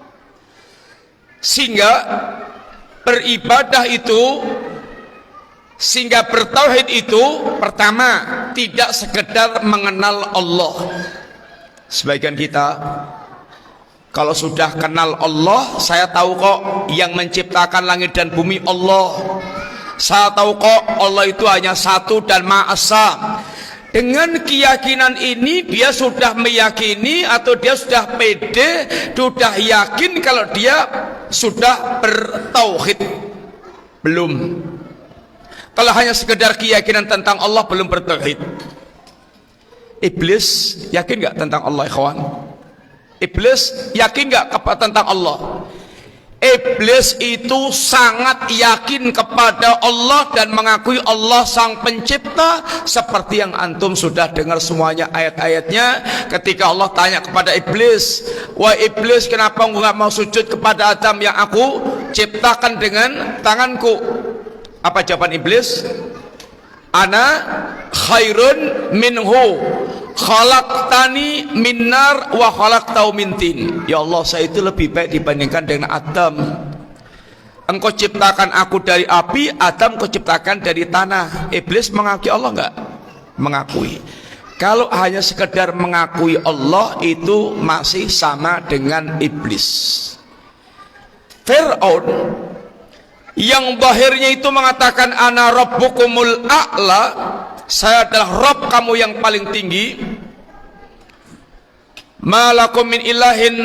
[SPEAKER 1] Sehingga beribadah itu, sehingga bertauhid itu pertama tidak sekedar mengenal Allah. Sebagian kita kalau sudah kenal Allah, saya tahu kok yang menciptakan langit dan bumi Allah. Saya tahu kok Allah itu hanya satu dan Maha Esa. Dengan keyakinan ini dia sudah meyakini atau dia sudah pede, sudah yakin kalau dia sudah bertauhid. Belum. Kalau hanya sekedar keyakinan tentang Allah belum bertauhid. Iblis yakin nggak tentang Allah, ikhwan? Iblis yakin nggak tentang Allah? Iblis itu sangat yakin kepada Allah dan mengakui Allah sang pencipta, seperti yang antum sudah dengar semuanya ayat-ayatnya. Ketika Allah tanya kepada iblis, wah iblis, kenapa engkau nggak mau sujud kepada Adam yang aku ciptakan dengan tanganku? Apa jawaban iblis? Ana khairun minhu, khalaqtani min nar wa khalaqtahu min tin. Ya Allah, saya itu lebih baik dibandingkan dengan Adam. Engkau ciptakan aku dari api, Adam kau ciptakan dari tanah. Iblis mengakui Allah enggak? Mengakui. Kalau hanya sekedar mengakui Allah itu masih sama dengan iblis. Fir'aun yang zahirnya itu mengatakan ana rabbukumul a'la, saya adalah Rabb kamu yang paling tinggi. Malakum min ilahin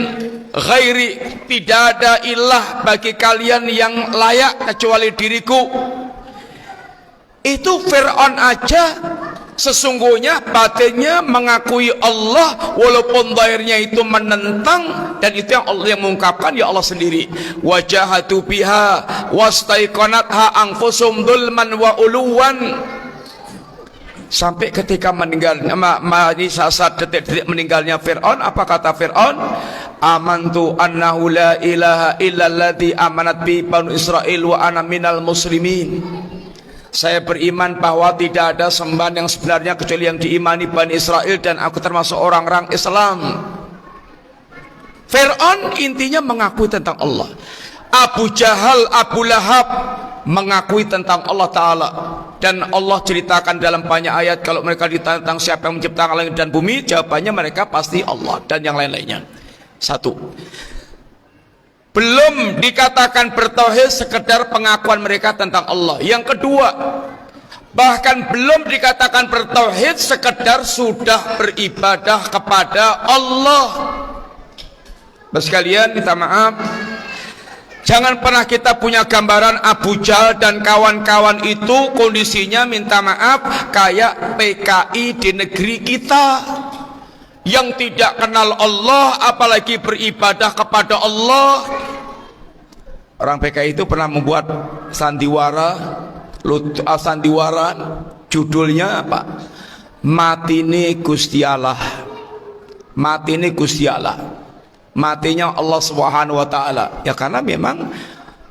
[SPEAKER 1] ghairi, tidak ada ilah bagi kalian yang layak kecuali diriku. Itu Fir'aun aja sesungguhnya batinnya mengakui Allah, walaupun zahirnya itu menentang, dan itu yang Allah yang mengungkapkan, ya Allah sendiri. Wajahatu biha wastaiqanatha anfusum dzulman wa uluwan. Sampai ketika meninggalnya saat detik-detik meninggalnya Fir'aun, apa kata Fir'aun? Amantu annahu la ilaha illalladzi amanat bi banu Israil wa ana minal muslimin. Saya beriman bahwa tidak ada sembahan yang sebenarnya kecuali yang diimani Bani Israel, dan aku termasuk orang-orang Islam. Fir'aun intinya mengakui tentang Allah. Abu Jahal, Abu Lahab mengakui tentang Allah Ta'ala. Dan Allah ceritakan dalam banyak ayat kalau mereka ditanya tentang siapa yang menciptakan langit dan bumi, jawabannya mereka pasti Allah dan yang lain-lainnya. Satu, belum dikatakan bertauhid sekedar pengakuan mereka tentang Allah. Yang kedua, bahkan belum dikatakan bertauhid sekedar sudah beribadah kepada Allah. Sekalian minta maaf, jangan pernah kita punya gambaran Abu Jahal dan kawan-kawan itu kondisinya minta maaf kayak PKI di negeri kita yang tidak kenal Allah apalagi beribadah kepada Allah. Orang PKI itu pernah membuat sandiwara judulnya apa? Matine Gusti Allah. Matine Gusti Allah. Matinya Allah Subhanahu wa taala. Ya karena memang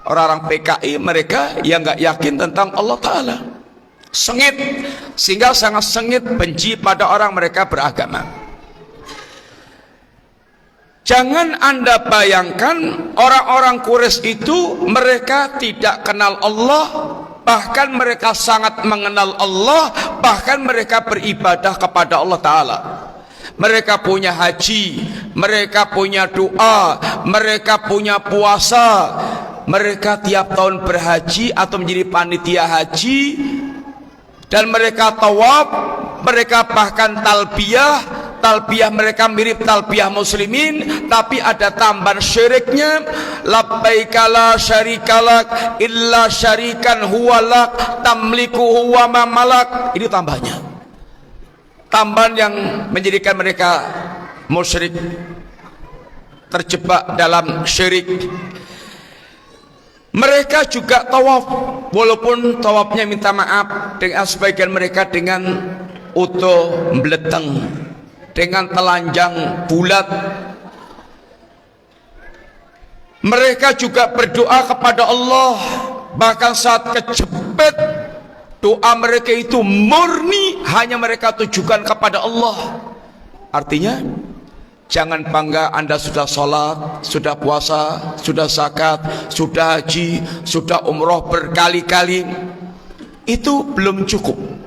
[SPEAKER 1] orang-orang PKI mereka yang enggak yakin tentang Allah taala. Sengit, sehingga sangat sengit benci pada orang mereka beragama. Jangan Anda bayangkan orang-orang Quraisy itu mereka tidak kenal Allah, bahkan mereka sangat mengenal Allah, bahkan mereka beribadah kepada Allah Ta'ala. Mereka punya haji, mereka punya doa, mereka punya puasa, mereka tiap tahun berhaji atau menjadi panitia haji, dan mereka tawaf, mereka bahkan talbiyah. Talbiyah mereka mirip talbiyah muslimin, tapi ada tambahan syiriknya. Labbaika la syarikalak illa syarikan huwalak tamliku huwa ma malak. Ini tambahnya, tambahan yang menjadikan mereka musyrik, terjebak dalam syirik. Mereka juga tawaf, walaupun tawafnya minta maaf dengan sebagian mereka dengan utuh beleteng, dengan telanjang bulat. Mereka juga berdoa kepada Allah, bahkan saat kejepit doa mereka itu murni hanya mereka tujukan kepada Allah. Artinya, jangan bangga Anda sudah sholat, sudah puasa, sudah zakat, sudah haji, sudah umroh berkali-kali. Itu belum cukup.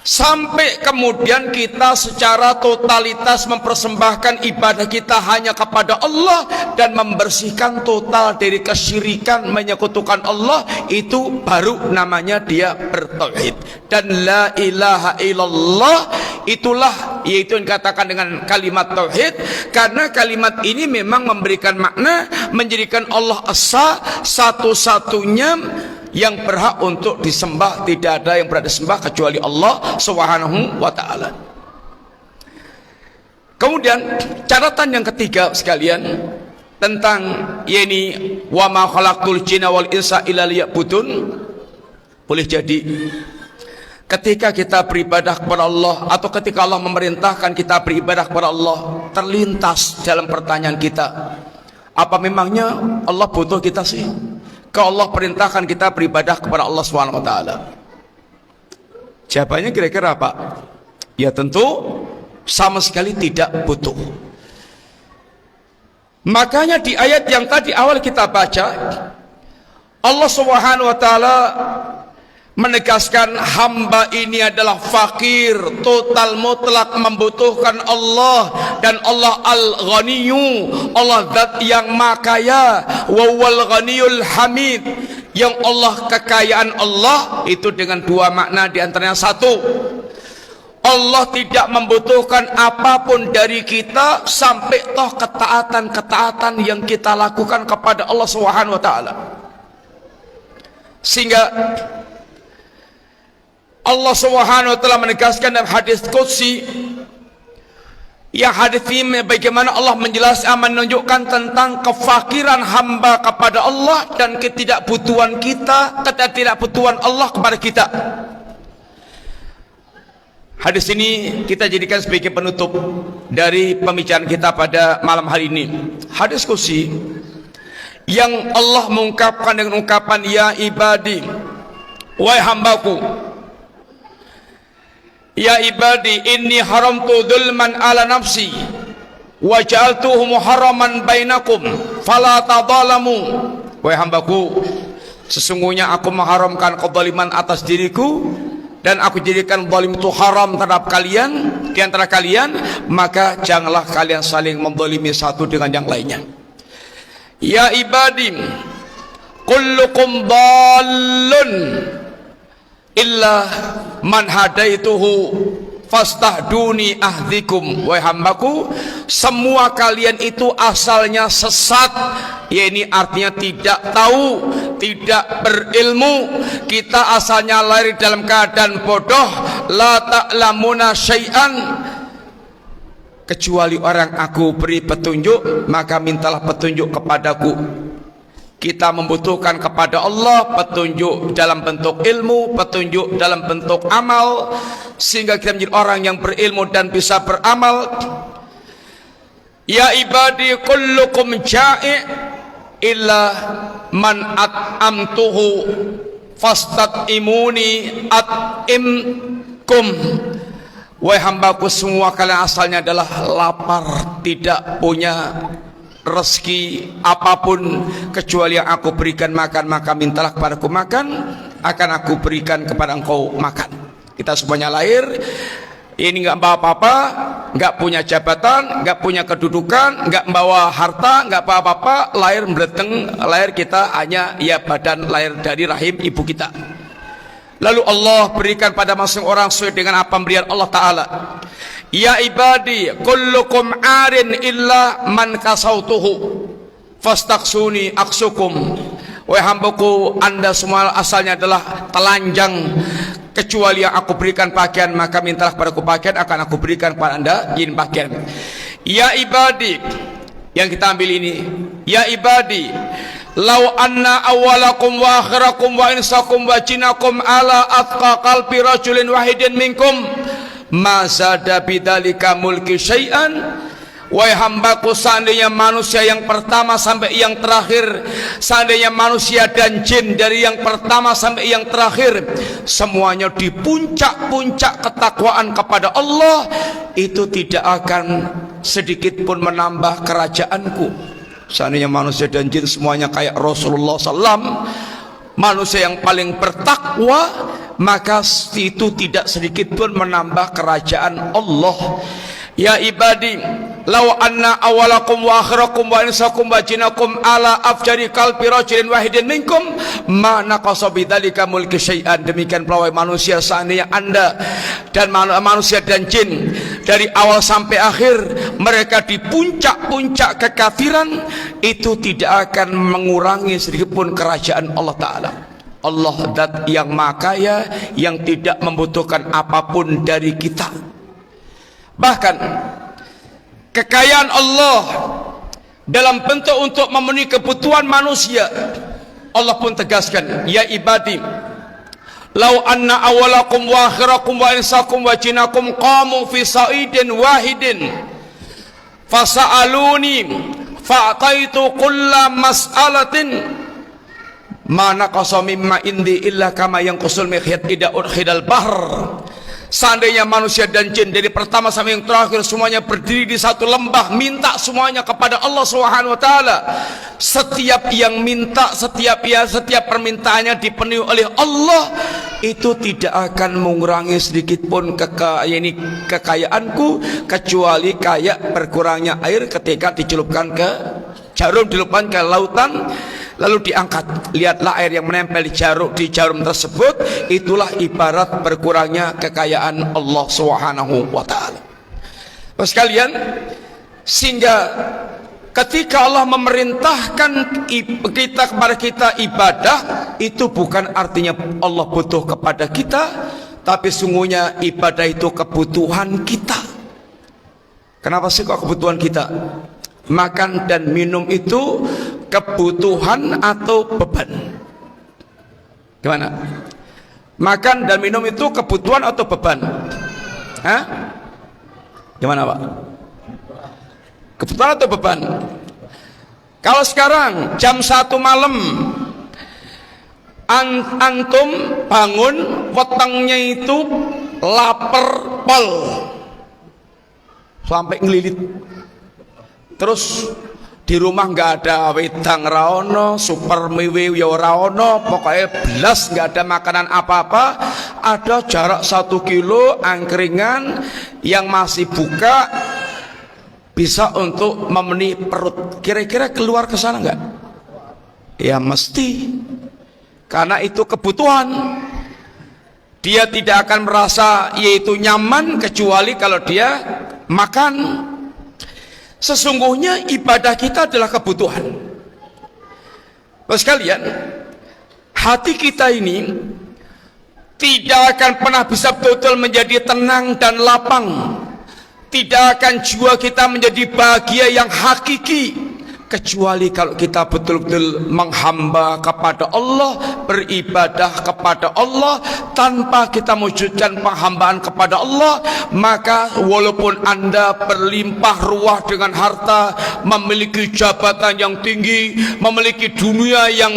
[SPEAKER 1] Sampai kemudian kita secara totalitas mempersembahkan ibadah kita hanya kepada Allah dan membersihkan total dari kesyirikan, menyekutukan Allah, itu baru namanya dia bertauhid. Dan la ilaha illallah itulah, yaitu yang dikatakan dengan kalimat tauhid, karena kalimat ini memang memberikan makna, menjadikan Allah esa, satu-satunya yang berhak untuk disembah. Tidak ada yang berhak disembah kecuali Allah Subhanahu wa ta'ala. Kemudian catatan yang ketiga sekalian tentang ini wa ma khalaqtul jinna wal insa illa liya'budun. Boleh jadi ketika kita beribadah kepada Allah, atau ketika Allah memerintahkan kita beribadah kepada Allah, terlintas dalam pertanyaan kita, apa memangnya Allah butuh kita sih? Kalau Allah perintahkan kita beribadah kepada Allah Subhanahu wa ta'ala, jawabannya kira-kira apa? Ya tentu sama sekali tidak butuh. Makanya di ayat yang tadi awal kita baca, Allah Subhanahu wa ta'ala menegaskan hamba ini adalah fakir, total mutlak membutuhkan Allah, dan Allah al-ghaniyyu, Allah zat yang makaya, wa wal ghaniyul hamid, yang Allah kekayaan Allah itu dengan dua makna, di antaranya satu, Allah tidak membutuhkan apapun dari kita sampai toh ketaatan-ketaatan yang kita lakukan kepada Allah Subhanahu wa ta'ala. Sehingga Allah Subhanahu wa ta'ala menegaskan dalam hadis qudsi, yang hadis ini bagaimana Allah menjelaskan, menunjukkan tentang kefakiran hamba kepada Allah dan ketidakbutuhan kita, ketidakbutuhan Allah kepada kita. Hadis ini kita jadikan sebagai penutup dari pembicaraan kita pada malam hari ini. Hadis qudsi yang Allah mengungkapkan dengan ungkapan ya ibadi, wahai hambaku, ya ibadi inni haramtu dzulman ala nafsi wa ja'altuhu muharraman bainakum fala tadzalamu. Wahai hambaku, sesungguhnya aku mengharamkan kezaliman atas diriku, dan aku jadikan zalim itu haram terhadap kalian, di antara kalian, maka janganlah kalian saling menzalimi satu dengan yang lainnya. Ya ibadi kullukum dhallun illa man hadaituhu fastahduni ahdikum. Wahai hambaku, semua kalian itu asalnya sesat, yakni artinya tidak tahu, tidak berilmu. Kita asalnya lahir dalam keadaan bodoh, la ta'lamuna syai'an, kecuali orang aku beri petunjuk, maka mintalah petunjuk kepadaku. Kita membutuhkan kepada Allah petunjuk dalam bentuk ilmu, petunjuk dalam bentuk amal, sehingga kita menjadi orang yang berilmu dan bisa beramal. Ya ibadi kullukum ja'i illa man at'amtuhu fastat'imuni at'imkum. Wahai hambaku, semua kalian asalnya adalah lapar, tidak punya rezeki apapun kecuali yang aku berikan makan, maka mintalah kepadaku makan, akan aku berikan kepada engkau makan. Kita semuanya lahir ini nggak bawa apa-apa, nggak punya jabatan, nggak punya kedudukan, nggak membawa harta, nggak bawa apa-apa, lahir meleteng, lahir kita hanya ya badan lahir dari rahim ibu kita. Lalu Allah berikan pada masing orang sesuai dengan apa pemberian Allah Ta'ala. Ya ibadi kullukum arin illa man kasautuhu fastaksuni aksukum. Wahai hambaku, anda semua asalnya adalah telanjang, kecuali yang aku berikan pakaian, maka mintalah kepadaku pakaian, akan aku berikan kepada anda yin pakaian. Ya ibadi, yang kita ambil ini, ya ibadi, lau anna awalakum wa akhirakum wa insakum wa jinakum ala atqa qalbi rajulin wahidin minkum ma zada bidzalika mulki syai'an. Wahai hambaku, seandainya manusia yang pertama sampai yang terakhir, seandainya manusia dan jin dari yang pertama sampai yang terakhir semuanya di puncak-puncak ketakwaan kepada Allah, itu tidak akan sedikit pun menambah kerajaanku. Seandainya manusia dan jin semuanya kayak Rasulullah SAW, manusia yang paling bertakwa, maka itu tidak sedikit pun menambah kerajaan Allah. Ya ibadi, law anna awalakum wa akhirakum wa insakum wa jinakum ala afjari qalbi rajulin wahidin minkum ma naqasa bidzalika mulki syai'an. Demikian pula manusia, seandainya anda dan manusia dan jin dari awal sampai akhir mereka di puncak-puncak kekafiran, itu tidak akan mengurangi sedikit pun kerajaan Allah Ta'ala. Allah zat yang maha kaya, yang tidak membutuhkan apapun dari kita. Bahkan kekayaan Allah dalam bentuk untuk memenuhi kebutuhan manusia, Allah pun tegaskan, ya ibadi lau anna awalakum wa akhirakum wa insakum wa jinakum qamu fi sa'idin wahidin fasa'aluni fa'ataitu kulla mas'alatin ma naqasa mimma indi illa kama yanqusul mikhyat idza udkhilal bahr. Seandainya manusia dan jin dari pertama sampai yang terakhir semuanya berdiri di satu lembah, minta semuanya kepada Allah Subhanahu wa taala. Setiap yang minta, setiap permintaannya dipenuhi oleh Allah, itu tidak akan mengurangi sedikit pun kekayaanku, kecuali kayak berkurangnya air ketika dicelupkan ke jarum, dilupkan ke lautan, lalu diangkat. Lihatlah air yang menempel di jarum tersebut, itulah ibarat berkurangnya kekayaan Allah Subhanahu wa taala. Bapak sekalian, sehingga ketika Allah memerintahkan kepada kita ibadah, itu bukan artinya Allah butuh kepada kita, tapi sungguhnya ibadah itu kebutuhan kita. Kenapa sih kok kebutuhan kita? Makan dan minum itu kebutuhan atau beban? Gimana? Makan dan minum itu kebutuhan atau beban? Hah? Gimana Pak? Kebutuhan atau beban? Kalau sekarang jam 1 malam antum bangun, wetengnya itu lapar pol sampai ngelilit. Terus di rumah nggak ada wedang raono, super miwe ya raono, pokoknya belas nggak ada makanan apa-apa. Ada jarak 1 kilo angkringan yang masih buka, bisa untuk memenuhi perut. Kira-kira keluar ke sana nggak? Ya mesti, karena itu kebutuhan. Dia tidak akan merasa yaitu nyaman kecuali kalau dia makan. Sesungguhnya ibadah kita adalah kebutuhan. Bapak sekalian, hati kita ini tidak akan pernah bisa betul-betul menjadi tenang dan lapang. Tidak akan jiwa kita menjadi bahagia yang hakiki, kecuali kalau kita betul-betul menghamba kepada Allah, beribadah kepada Allah. Tanpa kita mewujudkan penghambaan kepada Allah, maka walaupun Anda berlimpah ruah dengan harta, memiliki jabatan yang tinggi, memiliki dunia yang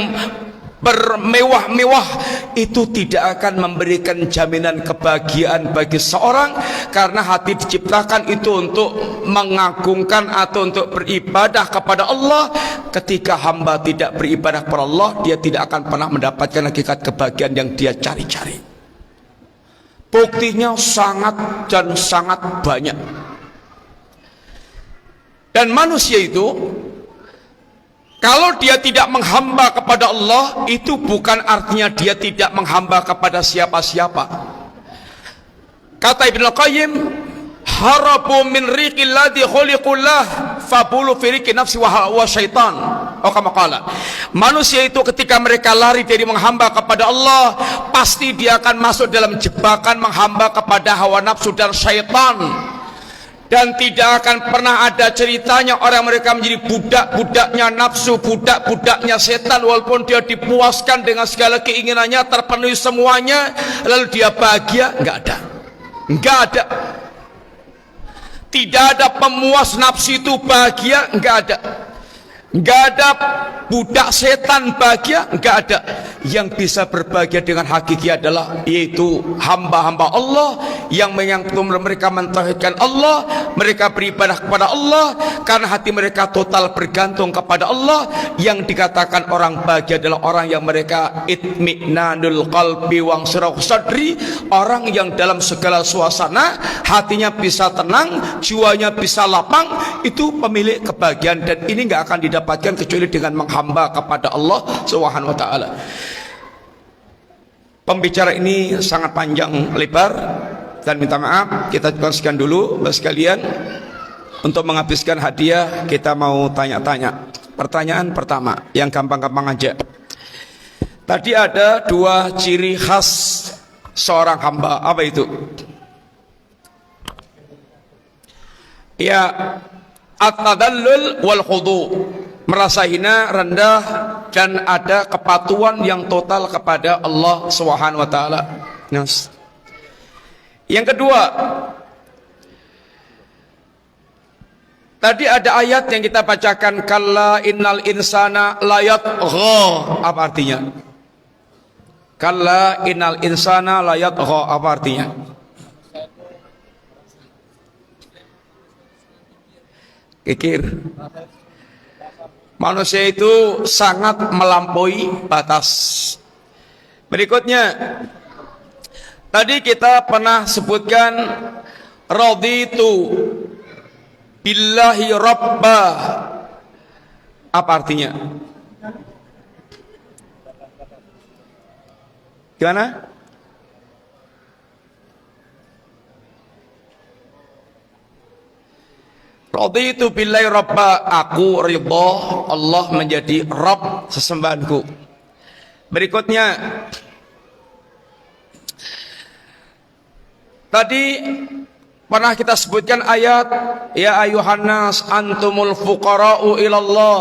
[SPEAKER 1] bermewah-mewah itu tidak akan memberikan jaminan kebahagiaan bagi seorang, karena hati diciptakan itu untuk mengagungkan atau untuk beribadah kepada Allah. Ketika hamba tidak beribadah kepada Allah, dia tidak akan pernah mendapatkan hakikat kebahagiaan yang dia cari-cari. Buktinya sangat dan sangat banyak. Dan manusia itu kalau dia tidak menghamba kepada Allah, itu bukan artinya dia tidak menghamba kepada siapa-siapa. Kata Ibnu Qayyim, harabu min riqil ladzi khuliqullah fabulu fi riqi nafsi wa syaitan. Kama qala. Manusia itu ketika mereka lari dari menghamba kepada Allah, pasti dia akan masuk dalam jebakan menghamba kepada hawa nafsu dan syaitan. Dan tidak akan pernah ada ceritanya orang mereka menjadi budak-budaknya nafsu, budak-budaknya setan, walaupun dia dipuaskan dengan segala keinginannya, terpenuhi semuanya, lalu dia bahagia. Enggak ada. Tidak ada pemuas nafsu itu bahagia, enggak ada. Enggak ada budak setan bahagia, enggak ada. Yang bisa berbahagia dengan hakiki adalah yaitu hamba-hamba Allah yang mereka mentauhidkan Allah, mereka beribadah kepada Allah karena hati mereka total bergantung kepada Allah. Yang dikatakan orang bahagia adalah orang yang mereka itmi'nanul qalbi wa insyirah sadri, orang yang dalam segala suasana hatinya bisa tenang, jiwanya bisa lapang, itu pemilik kebahagiaan. Dan ini enggak akan didapatkan kecuali dengan menghamba kepada Allah Subhanahu wa taala. Pembicara ini sangat panjang lebar dan minta maaf, kita sekian dulu sekalian. Untuk menghabiskan hadiah, kita mau tanya-tanya. Pertanyaan pertama yang gampang-gampang aja. Tadi ada dua ciri khas seorang hamba, apa itu? Ya, at-tadallul wal khudu', merasa hina, rendah, dan ada kepatuhan yang total kepada Allah Subhanahu wa taala. Yang kedua, tadi ada ayat yang kita bacakan, kalla innal insana layatgha. Apa artinya? Kalla innal insana layatgha, apa artinya? Kikir. Manusia itu sangat melampaui batas. Berikutnya, tadi kita pernah sebutkan raditu billahi rabba. Apa artinya? Gimana? Raditu billahi rabba, aku ridha Allah menjadi Rabb sesembahanku. Berikutnya, tadi pernah kita sebutkan ayat ya ayuhan nas antumul fuqara'u ilallah.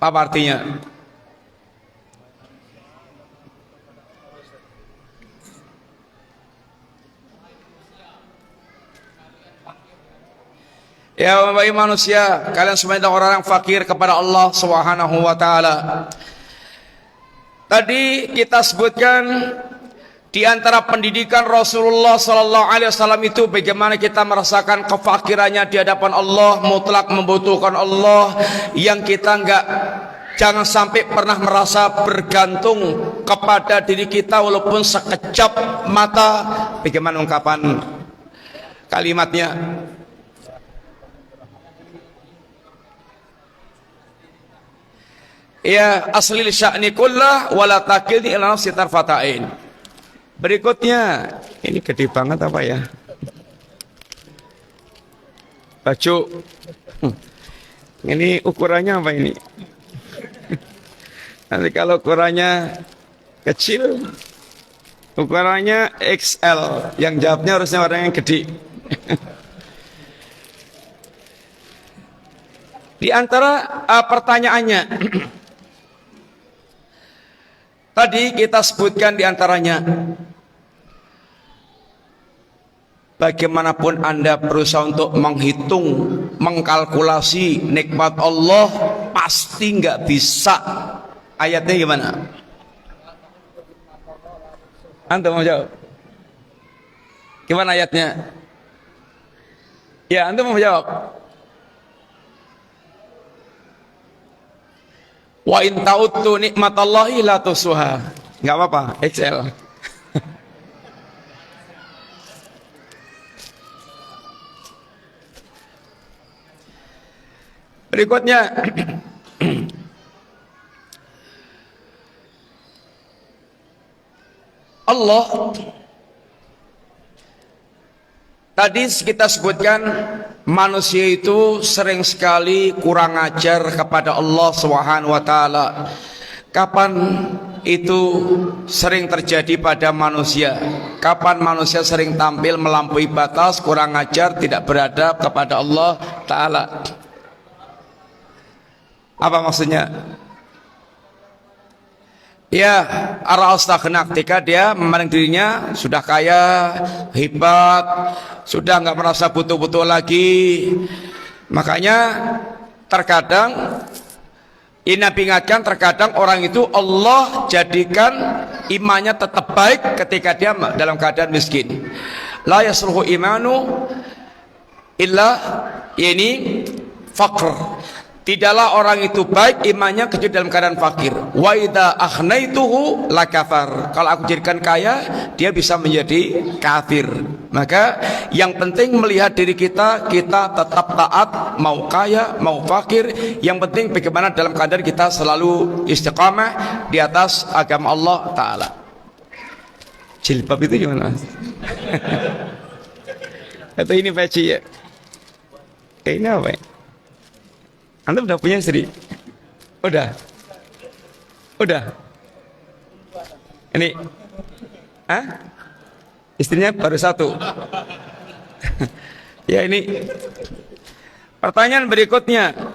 [SPEAKER 1] Apa artinya? Ya wahai manusia, kalian semuanya adalah orang yang fakir kepada Allah Subhanahu wa taala. Tadi kita sebutkan di antara pendidikan Rasulullah sallallahu alaihi wasallam itu bagaimana kita merasakan kefakirannya di hadapan Allah, mutlak membutuhkan Allah, yang kita jangan sampai pernah merasa bergantung kepada diri kita walaupun sekejap mata. Bagaimana ungkapan kalimatnya? Ya aslil sya'ni kullah wala takilni ila nafsi tarfata'in. Berikutnya, ini gede banget apa ya? Baju. Ini ukurannya apa ini? Nanti kalau ukurannya kecil, ukurannya XL. Yang jawabnya harusnya orang yang gede. Di antara pertanyaannya tadi kita sebutkan di antaranya, bagaimanapun Anda berusaha untuk menghitung, mengkalkulasi nikmat Allah, pasti nggak bisa. Ayatnya gimana? Antum mau jawab? Gimana ayatnya? Ya, antum mau jawab? Wa in ta'udtu nikmatallahi la tusuha. Enggak apa-apa, XL. Berikutnya Allah tadi kita sebutkan manusia itu sering sekali kurang ajar kepada Allah Subhanahu wa taala. Kapan itu sering terjadi pada manusia? Kapan manusia sering tampil melampaui batas, kurang ajar, tidak beradab kepada Allah taala? Apa maksudnya? Ya, ar-astaghna, ketika dia memandang dirinya sudah kaya, hebat, sudah nggak merasa butuh-butuh lagi. Makanya terkadang ini Nabi ingatkan, terkadang orang itu Allah jadikan imannya tetap baik ketika dia dalam keadaan miskin. La yasluhu imanu illa ini faqr. Tidaklah orang itu baik imannya kecuali dalam keadaan fakir. Wa idza akhnaituhu lakafar. Kalau aku jadikan kaya, dia bisa menjadi kafir. Maka yang penting melihat diri kita tetap taat, mau kaya, mau fakir. Yang penting bagaimana dalam keadaan kita selalu istiqamah di atas agama Allah taala. Jilbab itu gimana? Atau ini peci ya? Ini apa ya? Anda udah punya istri? Udah? Ini? Hah? Istrinya baru satu? Ya ini. Pertanyaan berikutnya.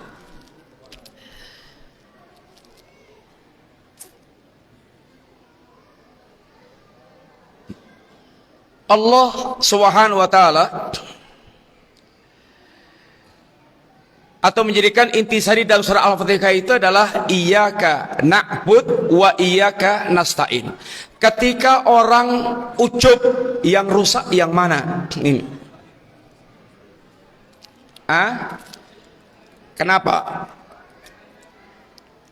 [SPEAKER 1] Allah Subhanahu wa taala atau menjadikan intisari dalam surah Al-Fatihah itu adalah iyyaka na'bud wa iyyaka nasta'in. Ketika orang ujub, yang rusak yang mana? Ini. Kenapa?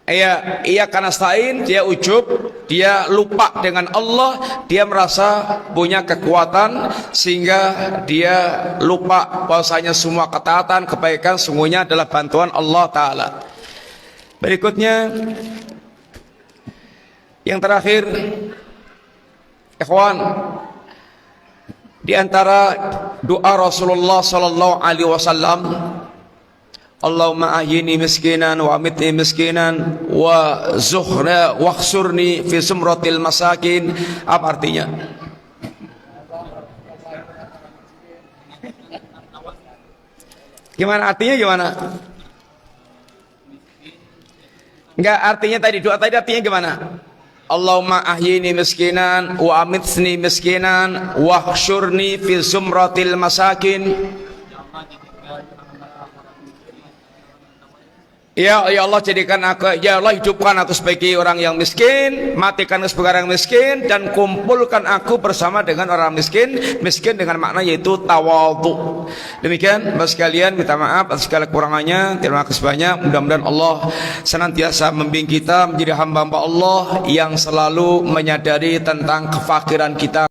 [SPEAKER 1] Iya karena nasta'in, dia ujub, dia lupa dengan Allah, dia merasa punya kekuatan sehingga dia lupa bahwasanya semua ketaatan, kebaikan sungguhnya adalah bantuan Allah taala. Berikutnya yang terakhir, ikhwan, di antara doa Rasulullah sallallahu alaihi wasallam, Allahumma ahyini miskinan wa amitni miskinan wa zuhra wakhsurni fi sumratil masakin. Apa artinya? Gimana artinya gimana? Enggak, artinya tadi doa tadi artinya gimana? Allahumma ahyini miskinan wa amitni miskinan wa khsurni fi sumratil masakin. Ya Allah, jadikan aku, ya Allah hidupkan aku sebagai orang yang miskin, matikan aku sebagai orang miskin, dan kumpulkan aku bersama dengan orang miskin. Miskin dengan makna yaitu tawadhu. Demikian Bapak sekalian, minta maaf atas segala kekurangannya. Terima kasih banyak. Mudah-mudahan Allah senantiasa membimbing kita menjadi hamba-hamba Allah yang selalu menyadari tentang kefakiran kita.